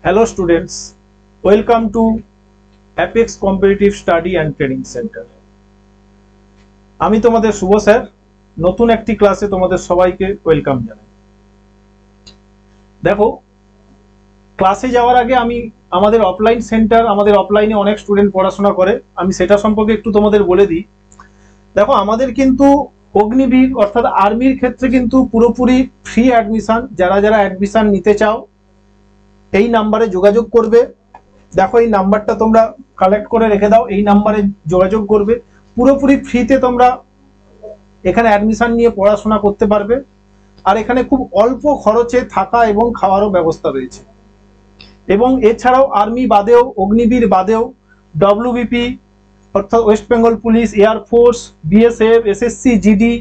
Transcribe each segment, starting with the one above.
Hello students, welcome to Apex Competitive Study and Training Center. আমি তোমাদের শুভ sir নতুন একটি ক্লাসে তোমাদের সবাইকে ওয়েলকাম জানাই। দেখো, ক্লাসে যাওয়ার আগে আমি আমাদের অফলাইন সেন্টার, আমাদের অফলাইনে অনেক স্টুডেন্ট পড়াশোনা করে, আমি সেটা সম্পর্কে একটু তোমাদের বলে দিই। দেখো, আমাদের কিন্তু অগ্নিবীর অর্থাৎ আর্মির ক্ষেত্রে কিন্তু পুরোপুরি ফ্রি অ্যাডমিশন। যারা যারা অ্যাডমিশন নিতে চাও এই নাম্বারে যোগাযোগ করবে। দেখো, এই নাম্বারটা তোমরা কালেক্ট করে রেখে দাও, এই নাম্বারে যোগাযোগ করবে। পুরোপুরি ফ্রিতে তোমরা এখানে অ্যাডমিশন নিয়ে পড়াশোনা করতে পারবে। আর এখানে খুব অল্প খরচে থাকা এবং খাওয়ারও ব্যবস্থা রয়েছে। এবং এছাড়াও আর্মি বাদেও, অগ্নিবীর বাদেও ডব্লিউবিপি অর্থাৎ West Bengal police, air force, BSF, SSC, GD,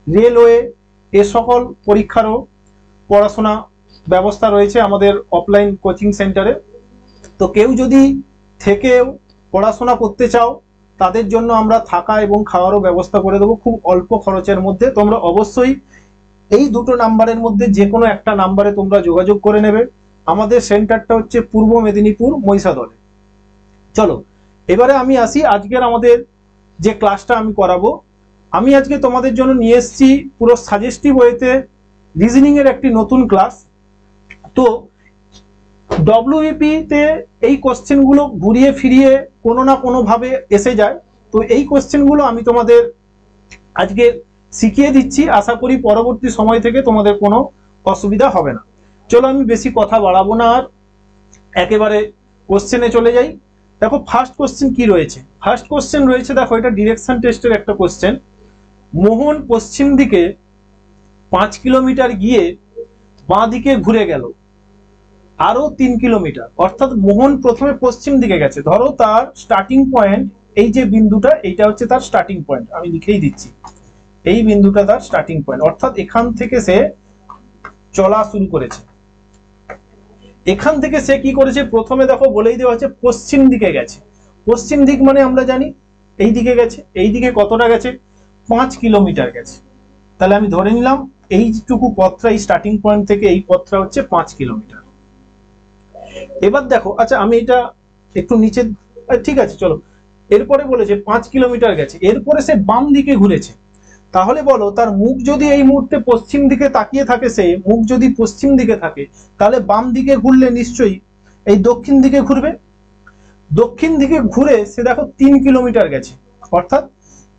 railway এ সকল পরীক্ষারও পড়াশোনা ব্যবস্থা রয়েছে আমাদের অফলাইন কোচিং সেন্টারে। তো কেউ যদি থেকেও পড়াশোনা করতে চাও তাদের জন্য আমরা থাকা এবং খাওয়ারও ব্যবস্থা করে দেবো খুব অল্প খরচের মধ্যে। তোমরা অবশ্যই এই দুটো নাম্বারের মধ্যে যে কোনো একটা নাম্বারে তোমরা যোগাযোগ করে নেবে। আমাদের সেন্টারটা হচ্ছে পূর্ব মেদিনীপুর মহিষাদলে। চলো এবারে আমি আসি আজকের আমাদের যে ক্লাসটা আমি করাবো। আমি আজকে তোমাদের জন্য নিয়ে এসেছি পুরো সাজেস্টিভ ওয়েতে রিজনিং এর একটি নতুন ক্লাস। তো ডব্লিউবিপি তে এই কোশ্চেনগুলো ঘুরিয়ে ফিরিয়ে কোনো না কোনো ভাবে এসে যায়। তো এই কোশ্চেনগুলো আমি তোমাদের আজকে শিখিয়ে দিচ্ছি। আশা করি পরবর্তী সময় থেকে তোমাদের কোনো অসুবিধা হবে না। চলো আমি বেশি কথা বাড়াবো না, আর একেবারে কোশ্চেনে চলে যাই। দেখো, ফার্স্ট কোশ্চেন কি রয়েছে। ফার্স্ট কোশ্চেন রয়েছে, দেখো এটা ডিরেকশন টেস্টের একটা কোশ্চেন। মোহন পশ্চিম দিকে 5 কিলোমিটার গিয়ে বাঁ দিকে ঘুরে গেল আরো 3 কিলোমিটার। অর্থাৎ মোহন প্রথমে পশ্চিম দিকে গেছে। ধরো তার স্টার্টিং পয়েন্ট এই যে বিন্দুটা, এইটা হচ্ছে তার স্টার্টিং পয়েন্ট, আমি লিখেই দিচ্ছি। এই বিন্দুটা তার স্টার্টিং পয়েন্ট, অর্থাৎ এখান থেকে সে চলা শুরু করেছে। এখান থেকে সে কি করেছে, প্রথমে দেখো বলেই দেওয়া হচ্ছে পশ্চিম দিকে গেছে। পশ্চিম দিক মানে আমরা জানি এই দিকে গেছে। এই দিকে কতটা গেছে, 5 কিলোমিটার গেছে। তাহলে আমি ধরে নিলাম এইটুকু পথটা, এই স্টার্টিং পয়েন্ট থেকে এই পথটা হচ্ছে 5 কিলোমিটার। এবার দেখো, আচ্ছা আমি এটা একটু নিচে, ঠিক আছে চলো। এরপরে বলেছে 5 কিলোমিটার গেছে, এরপরে সে বাম দিকে ঘুরেছে। তাহলে বলো, তার মুখ যদি এই মুহূর্তে পশ্চিম দিকে তাকিয়ে থাকে, সে মুখ যদি পশ্চিম দিকে থাকে, তাহলে বাম দিকে ঘুরলে নিশ্চয়ই এই দক্ষিণ দিকে ঘুরবে। দক্ষিণ দিকে ঘুরে সে দেখো 3 কিলোমিটার গেছে। অর্থাৎ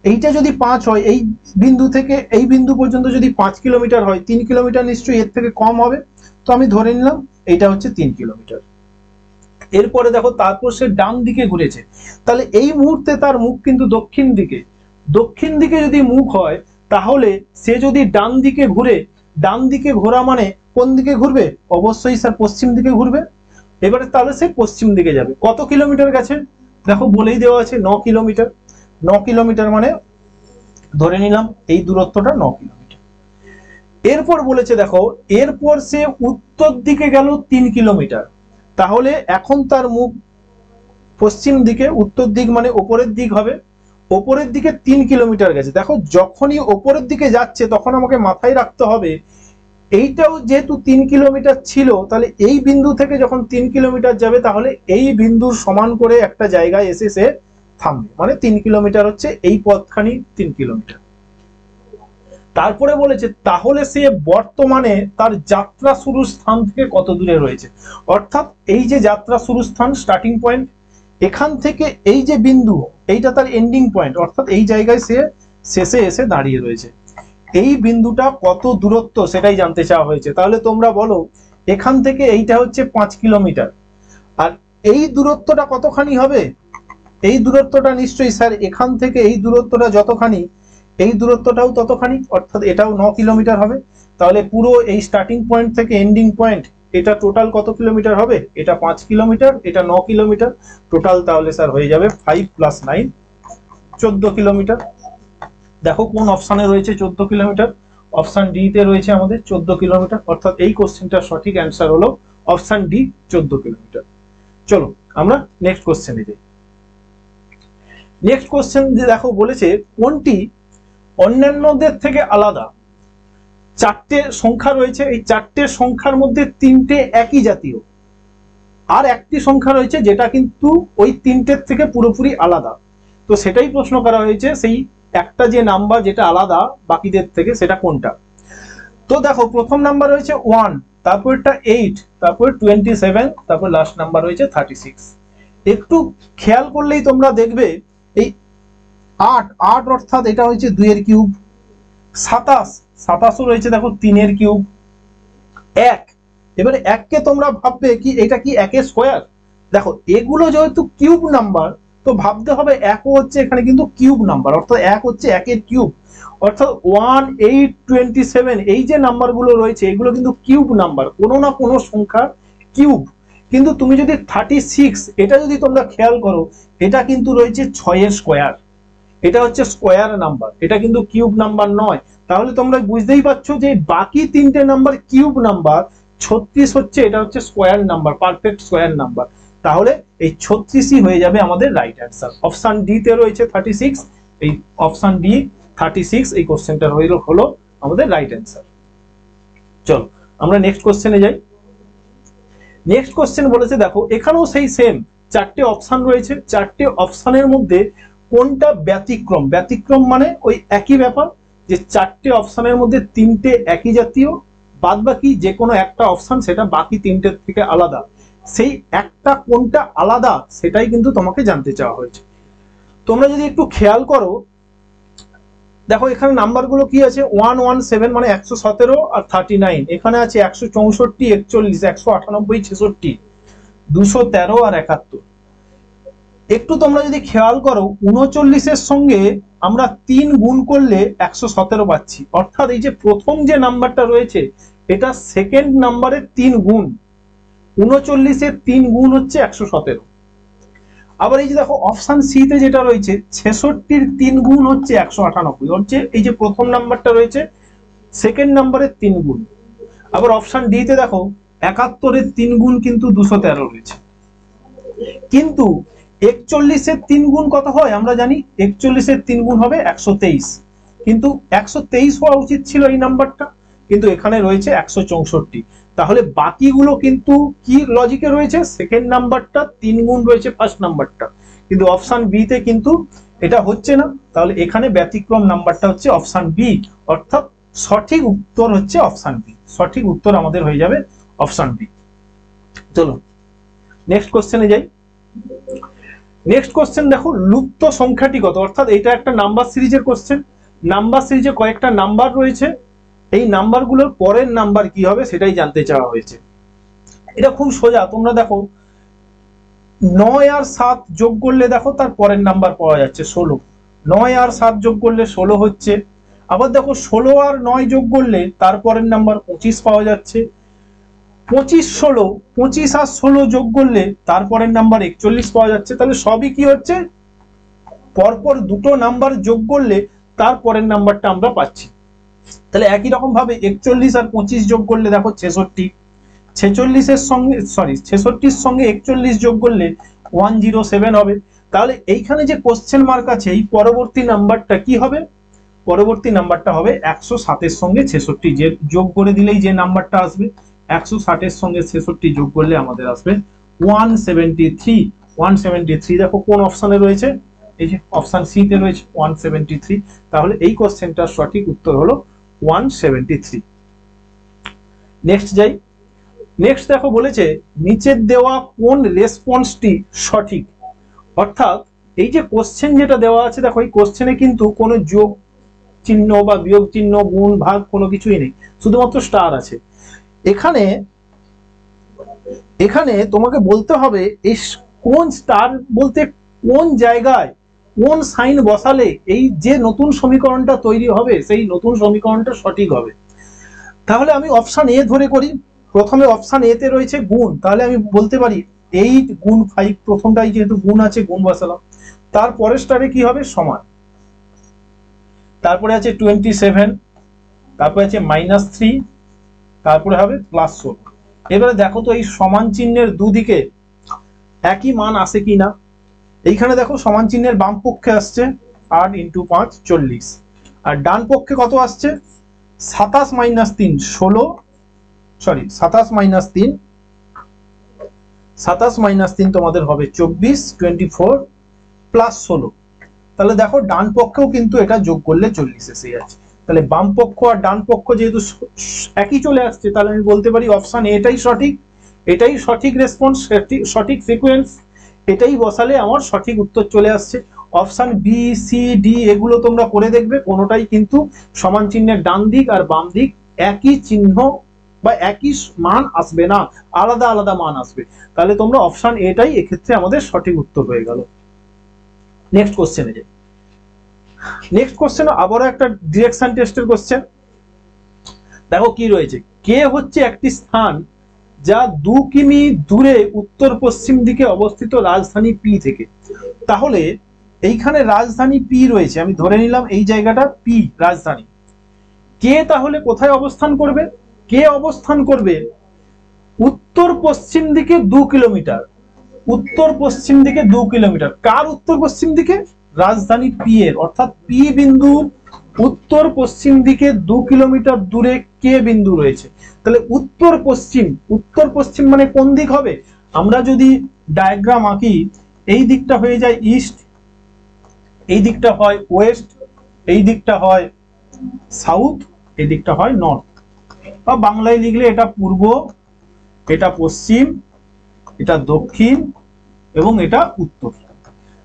এইটা যদি 5 হয়, এই বিন্দু থেকে এই বিন্দু পর্যন্ত যদি 5 কিলোমিটার হয়, 3 কিলোমিটার নিশ্চয়ই এর থেকে কম হবে। তো আমি ধরে নিলাম এইটা হচ্ছে 3 কিলোমিটার। এরপরে দেখো, তারপর সে ডান দিকে ঘুরেছে। তাহলে এই মুহূর্তে তার মুখ কিন্তু দক্ষিণ দিকে। দক্ষিণ দিকে যদি মুখ হয়, তাহলে সে যদি ডান দিকে ঘুরে, ডান দিকে ঘোরা মানে কোন দিকে ঘুরবে, অবশ্যই স্যার পশ্চিম দিকে ঘুরবে। এবারে তাহলে সে পশ্চিম দিকে যাবে। কত কিলোমিটার গেছে, দেখো বলেই দেওয়া আছে 9 কিলোমিটার। 9 কিলোমিটার মানে ধরে নিলাম এই দূরত্বটা 9 কিলোমিটার। এরপর বলেছে দেখো, এরপর সে উত্তর দিকে গেল 3 কিলোমিটার। তাহলে এখন তার মুখ পশ্চিম দিকে, উত্তর দিক মানে ওপরের দিক হবে। ওপরের দিকে 3 কিলোমিটার গেছে। দেখো, যখনই ওপরের দিকে যাচ্ছে তখন আমাকে মাথায় রাখতে হবে এইটাও যেহেতু 3 কিলোমিটার ছিল, তাহলে এই বিন্দু থেকে যখন 3 কিলোমিটার যাবে, তাহলে এই বিন্দুর সমান করে একটা জায়গায় এসে সে থামবে। মানে 3 কিলোমিটার হচ্ছে এই পথখানি 3 কিলোমিটার। তারপরে বলেছে তাহলে সে বর্তমানে তার যাত্রা শুরুর স্থান থেকে কত দূরে রয়েছে। অর্থাৎ এই যে যাত্রা শুরুর স্থান, স্টার্টিং পয়েন্ট, এখান থেকে এই যে বিন্দু, এইটা তার এন্ডিং পয়েন্ট। অর্থাৎ এই জায়গায় সে শেষে এসে দাঁড়িয়ে রয়েছে। এই বিন্দুটা কত দূরত্ব সেটাই জানতে চাওয়া হয়েছে। তাহলে তোমরা বলো, এখান থেকে এইটা হচ্ছে 5 কিলোমিটার, আর এই দূরত্বটা কতখানি হবে। এই দূরত্বটা নিশ্চয়ই স্যার এখান থেকে এই দূরত্বটা যতখানি, এই দূরত্বটাও ততখানি, অর্থাৎ এটাও 9 কিলোমিটার হবে। তাহলে পুরো এই স্টার্টিং পয়েন্ট থেকে এন্ডিং পয়েন্ট, এটা টোটাল কত কিলোমিটার হবে, এটা 5 কিলোমিটার, এটা 9 কিলোমিটার টোটাল। তাহলে স্যার হয়ে যাবে 5 + 9 14 কিলোমিটার। দেখো কোন অপশনে রয়েছে 14 কিলোমিটার, অপশন ডি তে রয়েছে আমাদের 14 কিলোমিটার। অর্থাৎ এই কোশ্চেনটার সঠিক অ্যান্সার হলো অপশন ডি, 14 কিলোমিটার। চলো আমরা নেক্সট কোশ্চেনে যাই। নেক্সট কোশ্চেন যে দেখো বলেছে, কোনটি অন্যান্যদের থেকে আলাদা। 4টে সংখ্যা রয়েছে, এই 4টে সংখ্যার মধ্যে 3টে একই জাতীয়, আর একটি সংখ্যা রয়েছে যেটা কিন্তু ওই তিনটের থেকে পুরোপুরি আলাদা, তো সেটাই প্রশ্ন করা হয়েছে, সেই একটা যে নাম্বার যেটা আলাদা বাকিদের থেকে সেটা কোনটা। তো দেখো প্রথম নাম্বার রয়েছে 1, তারপরটা 8, তারপর 27, তারপর লাস্ট নাম্বার রয়েছে 36। একটু খেয়াল করলেই তোমরা দেখবে এই 8 অর্থাৎ এটা হচ্ছে 2 এর কিউব, 27 রয়েছে দেখো 3 এর কিউব, 1, এবারে 1 কে তোমরা ভাববে কি এটা কি 1 এর স্কয়ার, দেখো এগুলো যেহেতু কিউব নাম্বার তো ভাবতে হবে 1 হচ্ছে এখানে কিন্তু কিউব নাম্বার, অর্থাৎ 1 হচ্ছে 1 এর কিউব, অর্থাৎ 1, 8, 27 এই যে নাম্বারগুলো রয়েছে এগুলো কিন্তু কিউব নাম্বার, কোনো না কোনো সংখ্যা কিউব। কিন্তু তুমি যদি 36 এটা যদি তোমরা খেয়াল করো এটা কিন্তু রয়েছে 6 এর স্কয়ার, এটা হচ্ছে স্কয়ার নাম্বার, এটা কিন্তু কিউব নাম্বার নয়। তাহলে তোমরা বুঝতেই পারছো যে বাকি তিনটে নাম্বার কিউব নাম্বার, 36 হচ্ছে এটা হচ্ছে square number, perfect square number. তাহলে এই 36ই হয়ে যাবে আমাদের রাইট অ্যান্সার। অপশন ডি তে রয়েছে 36, এই অপশন ডি 36 এই কোশ্চেনটা হলো আমাদের রাইট অ্যান্সার। চলো আমরা নেক্সট কোশ্চেনে যাই। নেক্সট কোশ্চেন বলেছে দেখো এখানেও সেই সেম চারটে অপশন রয়েছে, চারটে অপশনের মধ্যে কোনটা ব্যতিক্রম, ব্যতিক্রম মানে ওই একই ব্যাপার যে চারটে অপশনের মধ্যে তিনটে একই জাতীয়, বাদ বাকি যে কোনো একটা অপশন সেটা বাকি তিনটের থেকে আলাদা, সেই একটা কোনটা আলাদা সেটাই কিন্তু তোমাকে জানতে চাওয়া হয়েছে। তোমরা যদি একটু খেয়াল করো দেখো এখানে নাম্বারগুলো কি আছে, 117 মানে 117 আর 39, এখানে আছে 164, 41, 198, 66, 213 আর 71। একটু তোমরা যদি খেয়াল করো 39-এর সঙ্গে আমরা 3 গুণ করলে 117 পাচ্ছি, অর্থাৎ এই যে প্রথম যে নাম্বারটা রয়েছে এটা সেকেন্ড নাম্বারের 3 গুণ, 39-এর 3 গুণ হচ্ছে 117। আবার এই যে দেখো অপশন সি তে যেটা রয়েছে 66-র 3 গুণ হচ্ছে 198, হচ্ছে এই যে প্রথম নাম্বারটা রয়েছে সেকেন্ড নাম্বারের 3 গুণ। আবার অপশন ডি তে দেখো 71-এর 3 গুণ কিন্তু 213 রয়েছে, কিন্তু 41-এর 3 গুণ কত হয় আমরা জানি, 41-এর 3 গুণ হবে 123, কিন্তু 123 হওয়া উচিত ছিল এই নাম্বারটা, কিন্তু এখানে রয়েছে 164। তাহলে বাকিগুলো কিন্তু কি লজিকে রয়েছে, সেকেন্ড নাম্বারটা 3 গুণ রয়েছে ফার্স্ট নাম্বারটা, কিন্তু অপশন বি তে কিন্তু এটা হচ্ছে না। তাহলে এখানে ব্যতিক্রম নাম্বারটা হচ্ছে অপশন বি, অর্থাৎ সঠিক উত্তর হচ্ছে অপশন বি, সঠিক উত্তর আমাদের হয়ে যাবে অপশন বি। চলো নেক্সট কোশ্চেনে যাই। নেক্সট কোশ্চেন দেখো লুপ্ত সংখ্যাটি কত, অর্থাৎ এটা একটা নাম্বার সিরিজের কোশ্চেন, নাম্বার সিরিজে কয়েকটা নাম্বার রয়েছে, এই নাম্বারগুলোর পরের নাম্বার কি হবে সেটাই জানতে চাওয়া হয়েছে। এটা খুব সোজা, তোমরা দেখো 9 আর 7 যোগ করলে দেখো তার পরের নাম্বার পাওয়া যাচ্ছে 16, 9 আর 7 যোগ করলে 16 হচ্ছে। আবার দেখো 16 আর 9 যোগ করলে তার পরের নাম্বার 25 পাওয়া যাচ্ছে, 25, 16, 25 আর 16 যোগ করলে তারপরের নাম্বার 41 পাওয়া যাচ্ছে। তাহলে সবই কি হচ্ছে, পরপর দুটো নাম্বার যোগ করলে তারপরের নাম্বারটা আমরা পাচ্ছি। তাহলে একই রকম ভাবে 41 আর 25 যোগ করলে দেখো 66, 46-এর সঙ্গে 66-র সঙ্গে 41 যোগ করলে 107 হবে। তাহলে এইখানে যে কোশ্চেন মার্ক আছে এই পরবর্তী নাম্বারটা কি হবে, পরবর্তী নাম্বারটা হবে 107-এর সঙ্গে 66 যে যোগ করে দিলেই যে নাম্বারটা আসবে, 160-এর সঙ্গে 66 যোগ করলে আমাদের আসবে 173। 173 দেখো কোন অপশনে রয়েছে, এই যে অপশন সি তে রয়েছে 173। তাহলে এই কোশ্চেনটার সঠিক উত্তর হলো 173। নেক্সট যাই। নেক্সট দেখো বলেছে নিচের দেওয়া কোন রেসপন্সটি সঠিক, অর্থাৎ এই যে কোশ্চেন যেটা দেওয়া আছে দেখো এই কোশ্চেনে কিন্তু কোনো যোগ চিহ্ন বা বিয়োগ চিহ্ন, গুণ ভাগ কোনো কিছুই নেই, শুধুমাত্র স্টার আছে। এখানে এখানে তোমাকে বলতে হবে এই কোন স্টার বলতে কোন জায়গায় কোন সাইন বসালে এই যে নতুন সমীকরণটা তৈরি হবে সেই নতুন সমীকরণটা সঠিক হবে। তাহলে আমি অপশন এ ধরে করি, প্রথমে অপশন এ তে রয়েছে গুণ, তাহলে আমি বলতে পারি 8 গুণ 5, প্রথমটাই যেহেতু গুণ আছে গুণ বসালাম, তারপরে স্টারে কি হবে সমান, তারপরে আছে 27, তারপরে আছে -3, তারপরে হবে +16। এবারে দেখো তো এই সমান চিহ্নের দুদিকে একই মান আসে কিনা, এইখানে দেখো সমান চিহ্নের বাম পক্ষে আসছে 8 × 5 40, আর ডান পক্ষে কত আসছে 27 - 3 16, 27 - 3 27 মাইনাস 3 তোমাদের হবে 24, 24 প্লাস 16। তাহলে দেখো ডান পক্ষেও কিন্তু এটা যোগ করলে 40 এসে যাচ্ছে। তাহলে বাম পক্ষ আর ডান পক্ষ যেহেতু একই চলে আসছে, তাহলে আমি বলতে পারি অপশন এটাই সঠিক, এটাই সঠিক রেসপন্স, সঠিক সিকোয়েন্স, এটাই বসালে আমার সঠিক উত্তর চলে আসছে। অপশন বি, সি, ডি এগুলো তোমরা করে দেখবে, কোনোটাই কিন্তু সমান চিহ্নের ডান দিক আর বাম দিক একই চিহ্ন বা একই মান আসবে না, আলাদা আলাদা মান আসবে। তাহলে তোমরা অপশন এটাই এক্ষেত্রে আমাদের সঠিক উত্তর হয়ে গেল। নেক্সট কোশ্চেনে যাই। নেক্সট কোশ্চেন আবারও একটা ডিরেকশন টেস্টের কোশ্চেন। দেখো কি রয়েছে, কে হচ্ছে একটি স্থান যা 2 কিমি দূরে উত্তর পশ্চিম দিকে অবস্থিত রাজধানী পি থেকে। তাহলে এইখানে রাজধানী পি রয়েছে, আমি ধরে নিলাম এই জায়গাটা পি রাজধানী। কে তাহলে কোথায় অবস্থান করবে? কে অবস্থান করবে উত্তর পশ্চিম দিকে 2 কিলোমিটার, উত্তর পশ্চিম দিকে 2 কিলোমিটার। কার উত্তর পশ্চিম দিকে? রাজধানী পি এর, অর্থাৎ পি বিন্দু উত্তর পশ্চিম দিকে 2 কিলোমিটার দূরে কে বিন্দু রয়েছে। তাহলে উত্তর পশ্চিম, উত্তর পশ্চিম মানে কোন দিক হবে? আমরা যদি ডায়াগ্রাম আঁকি, এই দিকটা হয়ে যায় ইস্ট, এই দিকটা হয় ওয়েস্ট, এই দিকটা হয় সাউথ, এই দিকটা হয় নর্থ, বা বাংলায় লিখলে এটা পূর্ব, এটা পশ্চিম, এটা দক্ষিণ এবং এটা উত্তর।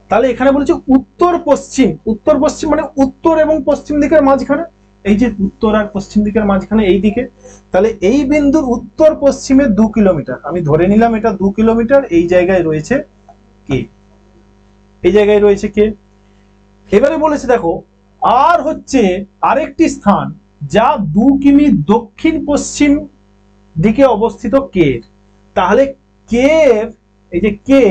তাহলে এখানে বলেছে উত্তর পশ্চিম, উত্তর পশ্চিম মানে উত্তর এবং পশ্চিম দিকের মাঝখানে, এই যে উত্তর আর পশ্চিম দিকের মাঝখানে এই দিকে। তাহলে এই বিন্দুর উত্তর পশ্চিমে 2 কিলোমিটার, আমি ধরে নিলাম এটা 2 কিলোমিটার, এই জায়গায় রয়েছে কে, এই জায়গায় রয়েছে কে। এবারে বলেছে দেখো আর হচ্ছে আরেকটি স্থান যা 2 কিমি দক্ষিণ পশ্চিম দিকে অবস্থিত কে। তাহলে কে, এই যে কে,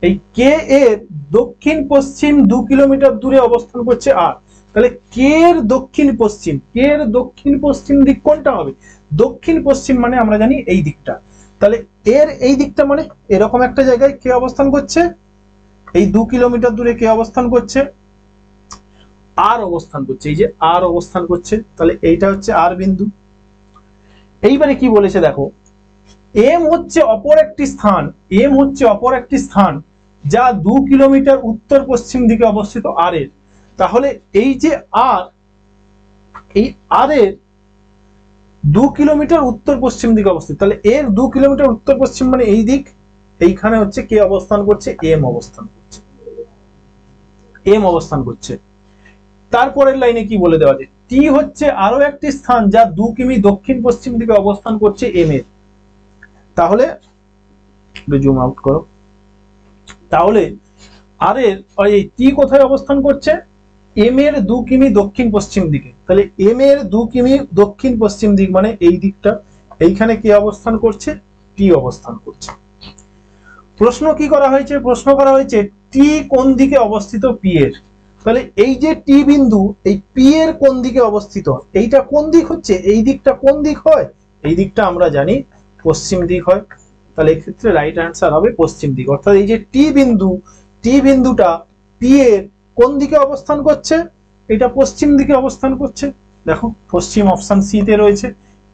এই কে এর দক্ষিণ পশ্চিম 2 কিলোমিটার দূরে অবস্থান করছে আর। তাহলে কে এর দক্ষিণ পশ্চিম, কে এর দক্ষিণ পশ্চিম দিক কোনটা হবে? দক্ষিণ পশ্চিম মানে আমরা জানি এই দিকটা। তাহলে এর এই দিকটা মানে এরকম একটা জায়গায় কে অবস্থান করছে, এই 2 কিলোমিটার দূরে কে অবস্থান করছে? আর অবস্থান করছে, এই যে আর অবস্থান করছে। তাহলে এইটা হচ্ছে আর বিন্দু। এইবারে কি বলেছে দেখো, এম হচ্ছে অপর একটি স্থান, এম হচ্ছে অপর একটি স্থান যা 2 কিলোমিটার উত্তর পশ্চিম দিকে অবস্থিত আর এর। তাহলে এই যে আর, এই আর এর 2 কিলোমিটার উত্তর পশ্চিম দিকে অবস্থিত। তাহলে এর 2 কিলোমিটার উত্তর পশ্চিম মানে এই দিক, এইখানে হচ্ছে কে অবস্থান করছে? এম অবস্থান করছে, এম অবস্থান করছে। তারপরের লাইনে কি বলে দেওয়া আছে, টি হচ্ছে আরো একটি স্থান যা 2 কিমি দক্ষিণ পশ্চিম দিকে অবস্থান করছে এম এর। তাহলে জুম আউট করো। তাহলে আর এর এই টি কোথায় অবস্থান করছে? এম এর 2 কিমি দক্ষিণ পশ্চিম দিকে। তাহলে এম এর 2 কিমি দক্ষিণ পশ্চিম দিক মানে এই দিকটা, এইখানে কে অবস্থান করছে? টি অবস্থান করছে। প্রশ্ন কি করা হয়েছে? প্রশ্ন করা হয়েছে টি কোন দিকে অবস্থিত পি এর। তাহলে এই যে টি বিন্দু, এই পি এর কোন দিকে অবস্থিত? এইটা কোন দিক হচ্ছে? এই দিকটা কোন দিক হয়? এই দিকটা আমরা জানি পশ্চিম দিক হয়। তাহলে এক্ষেত্রে রাইট অ্যান্সার হবে পশ্চিম দিক। অর্থাৎ এই যে টি বিন্দু, টি বিন্দুটা পি এর কোন দিকে অবস্থান করছে? এটা পশ্চিম দিকে অবস্থান করছে। দেখো পশ্চিম অপশন সি তে রয়েছে,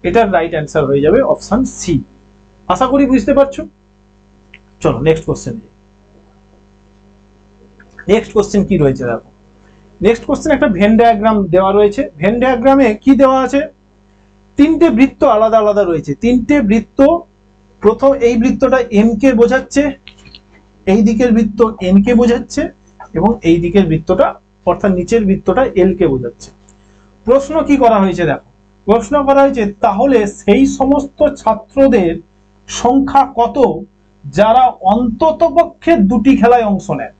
এটার রাইট অ্যান্সার হয়ে যাবে অপশন সি। আশা করি বুঝতে পারছো। চলো নেক্সট কোশ্চেন। নেক্সট কোশ্চেন কি রয়েছে দেখো, নেক্সট কোশ্চেন একটা ভেন ডায়াগ্রাম দেওয়া রয়েছে। ভেন ডায়াগ্রামে কি দেওয়া আছে? 3টে বৃত্ত আলাদা আলাদা রয়েছে, 3টে বৃত্ত। প্রথম এই বৃত্তটা এম কে বোঝাচ্ছে, এই দিকের বৃত্ত এন কে বোঝাচ্ছে এবং এই দিকের বৃত্তটা অর্থাৎ নিচের বৃত্তটা এল কে বোঝাচ্ছে। প্রশ্ন কি করা হয়েছে দেখো, প্রশ্ন করা হয়েছে তাহলে সেই সমস্ত ছাত্রদের সংখ্যা কত যারা অন্ততপক্ষে 2টি খেলায় অংশ নেয়।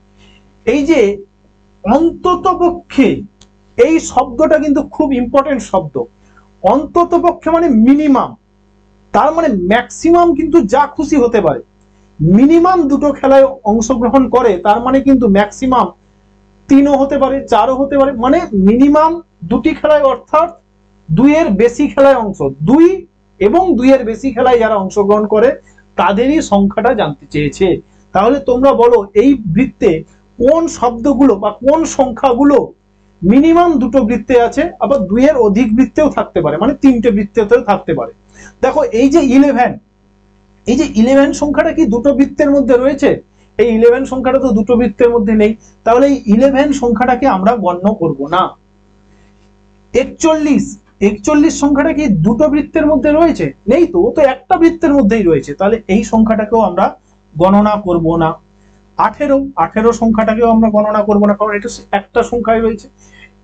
এই যে অন্ততপক্ষে, এই শব্দটা কিন্তু খুব ইম্পর্টেন্ট শব্দ। অন্ততপক্ষে মানে মিনিমাম, তার মানে ম্যাক্সিমাম কিন্তু যা খুশি হতে পারে। মিনিমাম 2টো খেলায় অংশগ্রহণ করে, তার মানে কিন্তু ম্যাক্সিমাম 3ও হতে পারে, 4ও হতে পারে। মানে মিনিমাম 2টি খেলায় অর্থাৎ 2 এর বেশি খেলায় অংশ, 2 এবং 2 এর বেশি খেলায় যারা অংশগ্রহণ করে তাদেরই সংখ্যাটা জানতে চেয়েছে। তাহলে তোমরা বলো এই বৃত্তে কোন শব্দগুলো বা কোন সংখ্যাগুলো মিনিমাম 2টো বৃত্তে আছে, আবার 2 এর অধিক বৃত্তেও থাকতে পারে, মানে 3টে বৃত্তেও থাকতে পারে। দেখো এই যে 11, এই যে 11 সংখ্যাটা কি দুটো বৃত্তের মধ্যে রয়েছে? এই 11 সংখ্যাটা তো দুটো বৃত্তের মধ্যে নেই, তাহলে এই 11 সংখ্যাটাকে আমরা গণ্য করব না। 41 সংখ্যাটা কি দুটো বৃত্তের মধ্যে রয়েছে? নেই তো, ও তো একটা বৃত্তের মধ্যেই রয়েছে, তাহলে এই সংখ্যাটাকেও আমরা গণনা করব না। 18 সংখ্যাটাকেও আমরা গণনা করব না, কারণ এটা একটা সংখ্যায় রয়েছে।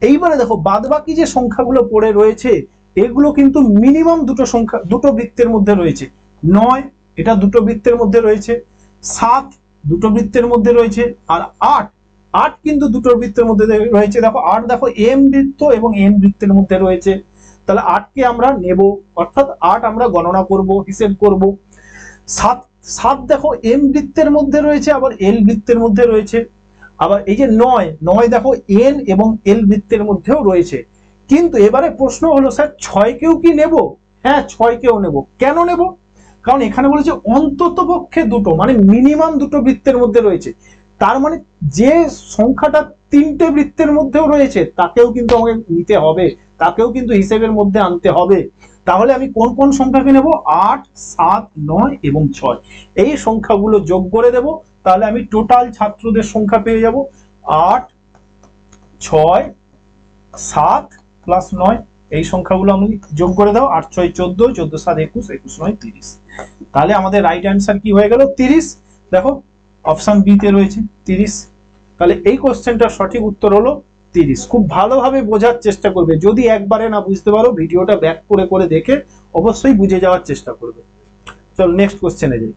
এইবারে দেখো বাদবাকি যে সংখ্যাগুলো পড়ে রয়েছে এগুলো কিন্তু মিনিমাম দুটো বৃত্তের মধ্যে রয়েছে। 9 এটা দুটো বৃত্তের মধ্যে রয়েছে, 7 দুটো বৃত্তের মধ্যে রয়েছে, আর 8 কিন্তু দুটো বৃত্তের মধ্যে রয়েছে। দেখো 8 দেখো এম বৃত্ত এবং এন বৃত্তের মধ্যে রয়েছে, তাহলে 8কে আমরা নেব, অর্থাৎ 8 আমরা গণনা করব, হিসেব করব। 7 দেখো এম বৃত্তের মধ্যে রয়েছে, আবার এল বৃত্তের মধ্যে রয়েছে। আবার এই যে 9 দেখো এন এবং এল বৃত্তের মধ্যেও রয়েছে। কিন্তু এবারে প্রশ্ন হলো স্যার 6কেও কি নেব? হ্যাঁ 6কেও নেব। কেন নেব? কারণ এখানে বলেছে অন্তত পক্ষে দুটো, মানে মিনিমাম দুটো বৃত্তের মধ্যে রয়েছে। তার মানে যে সংখ্যাটা 3টে বৃত্তের মধ্যেও রয়েছে তাকেও কিন্তু আমাকে নিতে হবে, তাকেও কিন্তু হিসেবের মধ্যে আনতে হবে। তাহলে আমি কোন কোন সংখ্যাকে নেব? 8, 7, 9 এবং 6 এই সংখ্যাগুলো যোগ করে দেব, তাহলে আমি টোটাল ছাত্রদের সংখ্যা পেয়ে যাব 8, 6, 7 প্লাস 9। এই সংখ্যাগুলো আমি যোগ করে দাও, 8, 6, 14, 14, 7, 21, 21, 9, 30। তাহলে আমাদের রাইট অ্যান্সার কি হয়ে গেল? 30। দেখো অপশন বি তে রয়েছে 30। তাহলে এই কোশ্চেনটার সঠিক উত্তর হলো 30। খুব ভালোভাবে বোঝার চেষ্টা করবে, যদি একবারে না বুঝতে পারো ভিডিওটা ব্যাক করে করে দেখে অবশ্যই বুঝে যাওয়ার চেষ্টা করবে। চলো নেক্সট কোশ্চেনে যাই।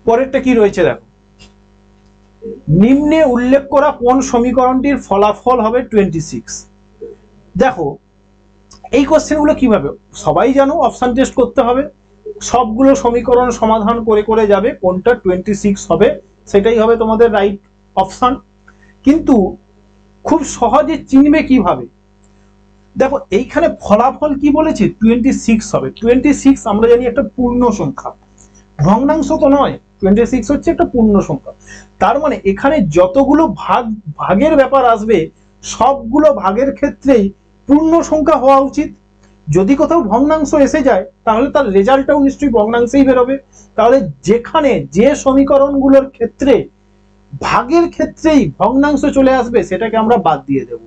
পরেরটা কি রয়েছে দেখো, নিম্নে উল্লেখ করা কোন সমীকরণটির ফলাফল হবে 26? দেখো এই কোশ্চেনগুলো কিভাবে, সবাই জানো অপশন টেস্ট করতে হবে, সবগুলো সমীকরণ সমাধান করে করে যাবে, কোনটা 26 হবে সেটাই হবে তোমাদের রাইট অপশন। কিন্তু খুব সহজে চিনবে কিভাবে? দেখো এইখানে ফলাফল কি বলেছে? 26 হবে। 26 আমরা জানি একটা পূর্ণ সংখ্যা, ভগ্নাংশ তো নয়। 26 হচ্ছে একটা পূর্ণ সংখ্যা, তার মানে এখানে যতগুলো ভাগের ব্যাপার আসবে সবগুলো ভাগের ক্ষেত্রেই পূর্ণ সংখ্যা হওয়া উচিত। যদি কোথাও ভগ্নাংশ এসে যায় তাহলে তার রেজাল্টটাও নিশ্চয়ই ভগ্নাংশেই বেরোবে। তাহলে যেখানে যে সমীকরণগুলোর ক্ষেত্রে ভাগের ক্ষেত্রেই ভগ্নাংশ চলে আসবে সেটাকে আমরা বাদ দিয়ে দেব।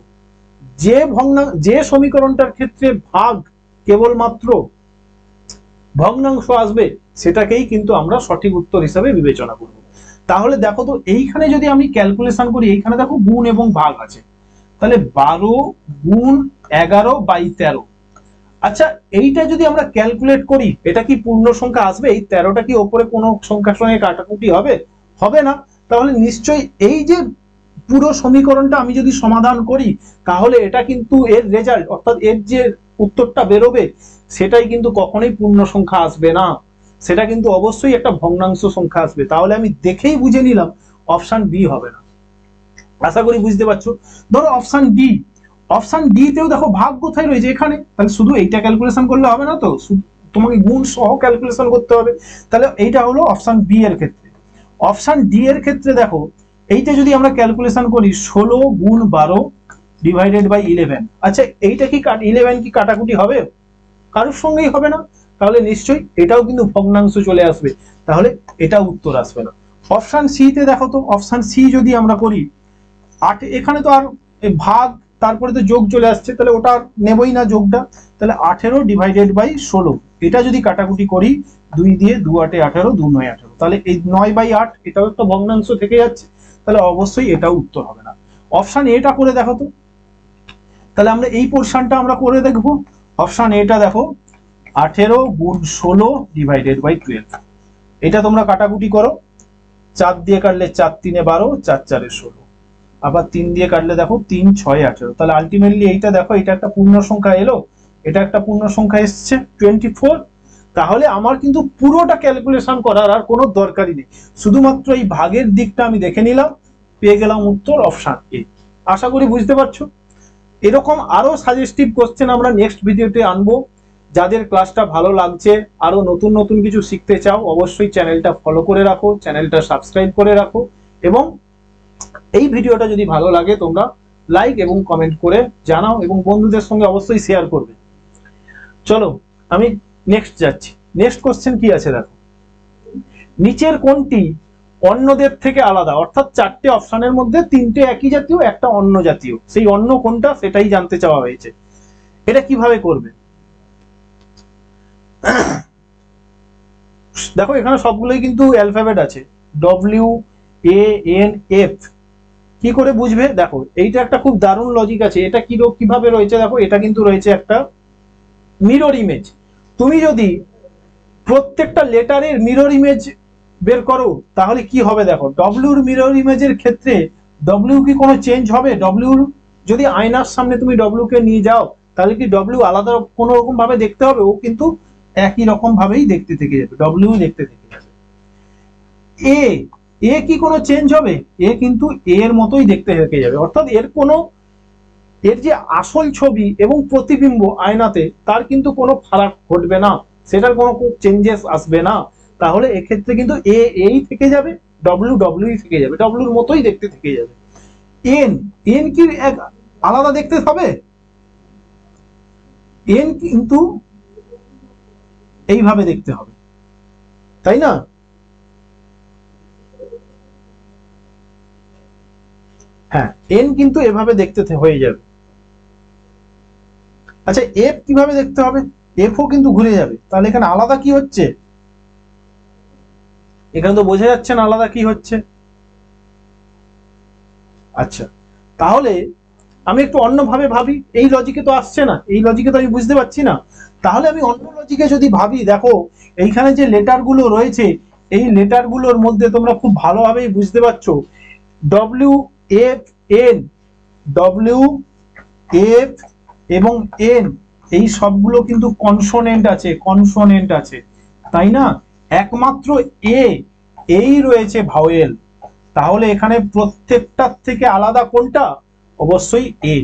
যে সমীকরণটার ক্ষেত্রে ভাগ কেবলমাত্র ভগ্নাংশ আসবে সেটাকেই কিন্তু আমরা সঠিক উত্তর হিসাবে বিবেচনা করব। তাহলে দেখো তো এইখানে যদি আমি ক্যালকুলেশন করি, এইখানে দেখো গুণ এবং ভাগ আছে, তাহলে 12 গুণ 11/13। আচ্ছা এইটা যদি আমরা ক্যালকুলেট করি এটা কি পূর্ণ সংখ্যা আসবে? এই 13টা কি ওপরে কোনো সংখ্যার সঙ্গে কাটাকুটি হবে? হবে না। তাহলে নিশ্চয়ই এই যে পুরো সমীকরণটা আমি যদি সমাধান করি তাহলে এটা কিন্তু এর রেজাল্ট, অর্থাৎ এর যে উত্তরটা বেরোবে সেটাই কিন্তু কখনোই পূর্ণ সংখ্যা আসবে না, সেটা কিন্তু অবশ্যই একটা ভগ্নাংশ সংখ্যা আসবে। তাহলে আমি দেখেই বুঝে নিলাম অপশন বি হবে না। আশা করি বুঝতে পারছো। ধরো অপশন ডি তেও দেখো ভাগ কোথায় রয়েছে? এখানে। তাহলে শুধু এইটা ক্যালকুলেশন করলে হবে না তো, তোমাকে গুণ সহ ক্যালকুলেশন করতে হবে। তাহলে এইটা হলো অপশন বি এর ক্ষেত্রে। অপশন ডি এর ক্ষেত্রে দেখো এইটা যদি আমরা ক্যালকুলেশন করি 16 গুণ 12/11। আচ্ছা এইটা কি 11 কি কাটাকুটি হবে? কারোর সঙ্গেই হবে না, তাহলে নিশ্চয়ই এটাও কিন্তু ভগ্নাংশ চলে আসবে, তাহলে এটা উত্তর আসবে না। অপশন সি তে দেখো তো, অপশন সি যদি আমরা করি 8, এখানে তো আর ভাগ তারপরে তো যোগ চলে আসছে, তাহলে ওটা নেবই না যোগটা। তাহলে 18/16 এটা যদি কাটাকুটি করি 2 দিয়ে 2 8 18, 2 9 18, তাহলে এই 9/8 এটাও একটা ভগ্নাংশ থেকে যাচ্ছে, তাহলে অবশ্যই এটাও উত্তর হবে না। অপশন এটা করে দেখো তো, তাহলে আমরা এই পোরশনটা আমরা করে দেখব। অপশন এটা দেখো 18 গুণ 16/12। এটা তোমরা কাটাকুটি করো, 4 দিয়ে কাটলে 4 3 12, 4 4 16, আবার 3 দিয়ে কাটলে দেখো 3 6 18। তাহলে আলটিমেটলি এইটা দেখো এটা একটা পূর্ণ সংখ্যা এলো, এটা একটা পূর্ণ সংখ্যা এসছে 24। তাহলে আমার কিন্তু পুরোটা ক্যালকুলেশন করার আর কোনো দরকারই নেই, শুধুমাত্র এই ভাগের দিকটা আমি দেখে নিলাম, পেয়ে গেলাম উত্তর অপশন এ। আশা করি বুঝতে পারছো। এরকম আরো সাজেস্টিভ কোশ্চেন আমরা নেক্সট ভিডিওতে আনবো। যাদের ক্লাসটা ভালো লাগছে, আরো নতুন নতুন কিছু শিখতে চাও, অবশ্যই চ্যানেলটা ফলো করে রাখো, চ্যানেলটা সাবস্ক্রাইব করে রাখো, এবং এই ভিডিওটা যদি ভালো লাগে তোমরা লাইক এবং কমেন্ট করে জানাও, এবং বন্ধুদের সঙ্গে অবশ্যই শেয়ার করবে। চলো আমি নেক্সট যাচ্ছি। নেক্সট কোশ্চেন কি আছে দেখো, নিচের কোনটি অন্যদের থেকে আলাদা, অর্থাৎ চারটে অপশনের মধ্যে তিনটে একই জাতীয়, একটা অন্য জাতীয়, সেই অন্য কোনটা সেটাই জানতে চাওয়া হয়েছে। এটা কিভাবে করবে দেখো, এখানে সবগুলোই কিন্তু অ্যালফাবেট আছে, WANF। কি করে বুঝবে দেখো, এইটা একটা খুব দারুণ লজিক আছে। এটা কিভাবে রয়েছে দেখো, এটা কিন্তু রয়েছে একটা মিরর ইমেজ। তুমি যদি প্রত্যেকটা লেটারের মিরর ইমেজ বের করো তাহলে কি হবে দেখো, ডব্লিউর মিরর ইমেজের ক্ষেত্রে ডব্লিউ কি কোনো চেঞ্জ হবে? ডব্লিউর যদি আয়নার সামনে তুমি ডব্লিউ কে নিয়ে যাও তাহলে কি ডব্লিউ আলাদা কোনো রকম ভাবে দেখতে হবে? ও কিন্তু একই রকম ভাবেই দেখতে থেকে যাবে, ডব্লিউ দেখতে থেকে যাবে। এ কি কোনো চেঞ্জ হবে? এ কিন্তু এর মতোই দেখতে থেকে যাবে, অর্থাৎ এর যে আসল ছবি এবং প্রতিবিম্ব আয়নাতে তার কিন্তু কোনো ফারাক ঘটবে না, সেটার কোনো চেঞ্জেস আসবে না। তাহলে এক্ষেত্রে কিন্তু এই থেকে যাবে, ডব্লিউ থেকে যাবে, ডব্লিউর মতোই দেখতে থেকে যাবে। এন কি এক আলাদা দেখতে হবে? এন কিন্তু এইভাবে দেখতে হবে, তাই না? হ্যাঁ, এন কিন্তু এভাবে দেখতে হয়ে যাবে। আচ্ছা, এফ কিভাবে দেখতে হবে? এফও কিন্তু ঘুরে যাবে। তাহলে এখানে আলাদা কি হচ্ছে? এখানে তো বোঝা যাচ্ছে না আলাদা কি হচ্ছে। আচ্ছা, তাহলে আমি একটু অন্যভাবে ভাবি। এই লজিকে তো আসছে না, এই লজিকে তো আমি বুঝতে পারছি না। তাহলে আমি অন্য লজিকে যদি ভাবি, দেখো এইখানে যে লেটারগুলো রয়েছে এই লেটারগুলোর মধ্যে তোমরা খুব ভালোভাবেই বুঝতে পারছো, WFN, WF এবং N এই সবগুলো কিন্তু কনসোনেন্ট আছে, তাই না? একমাত্র এই রয়েছে ভাওয়েল। তাহলে এখানে প্রত্যেকটার থেকে আলাদা কোনটা? অবশ্যই এ।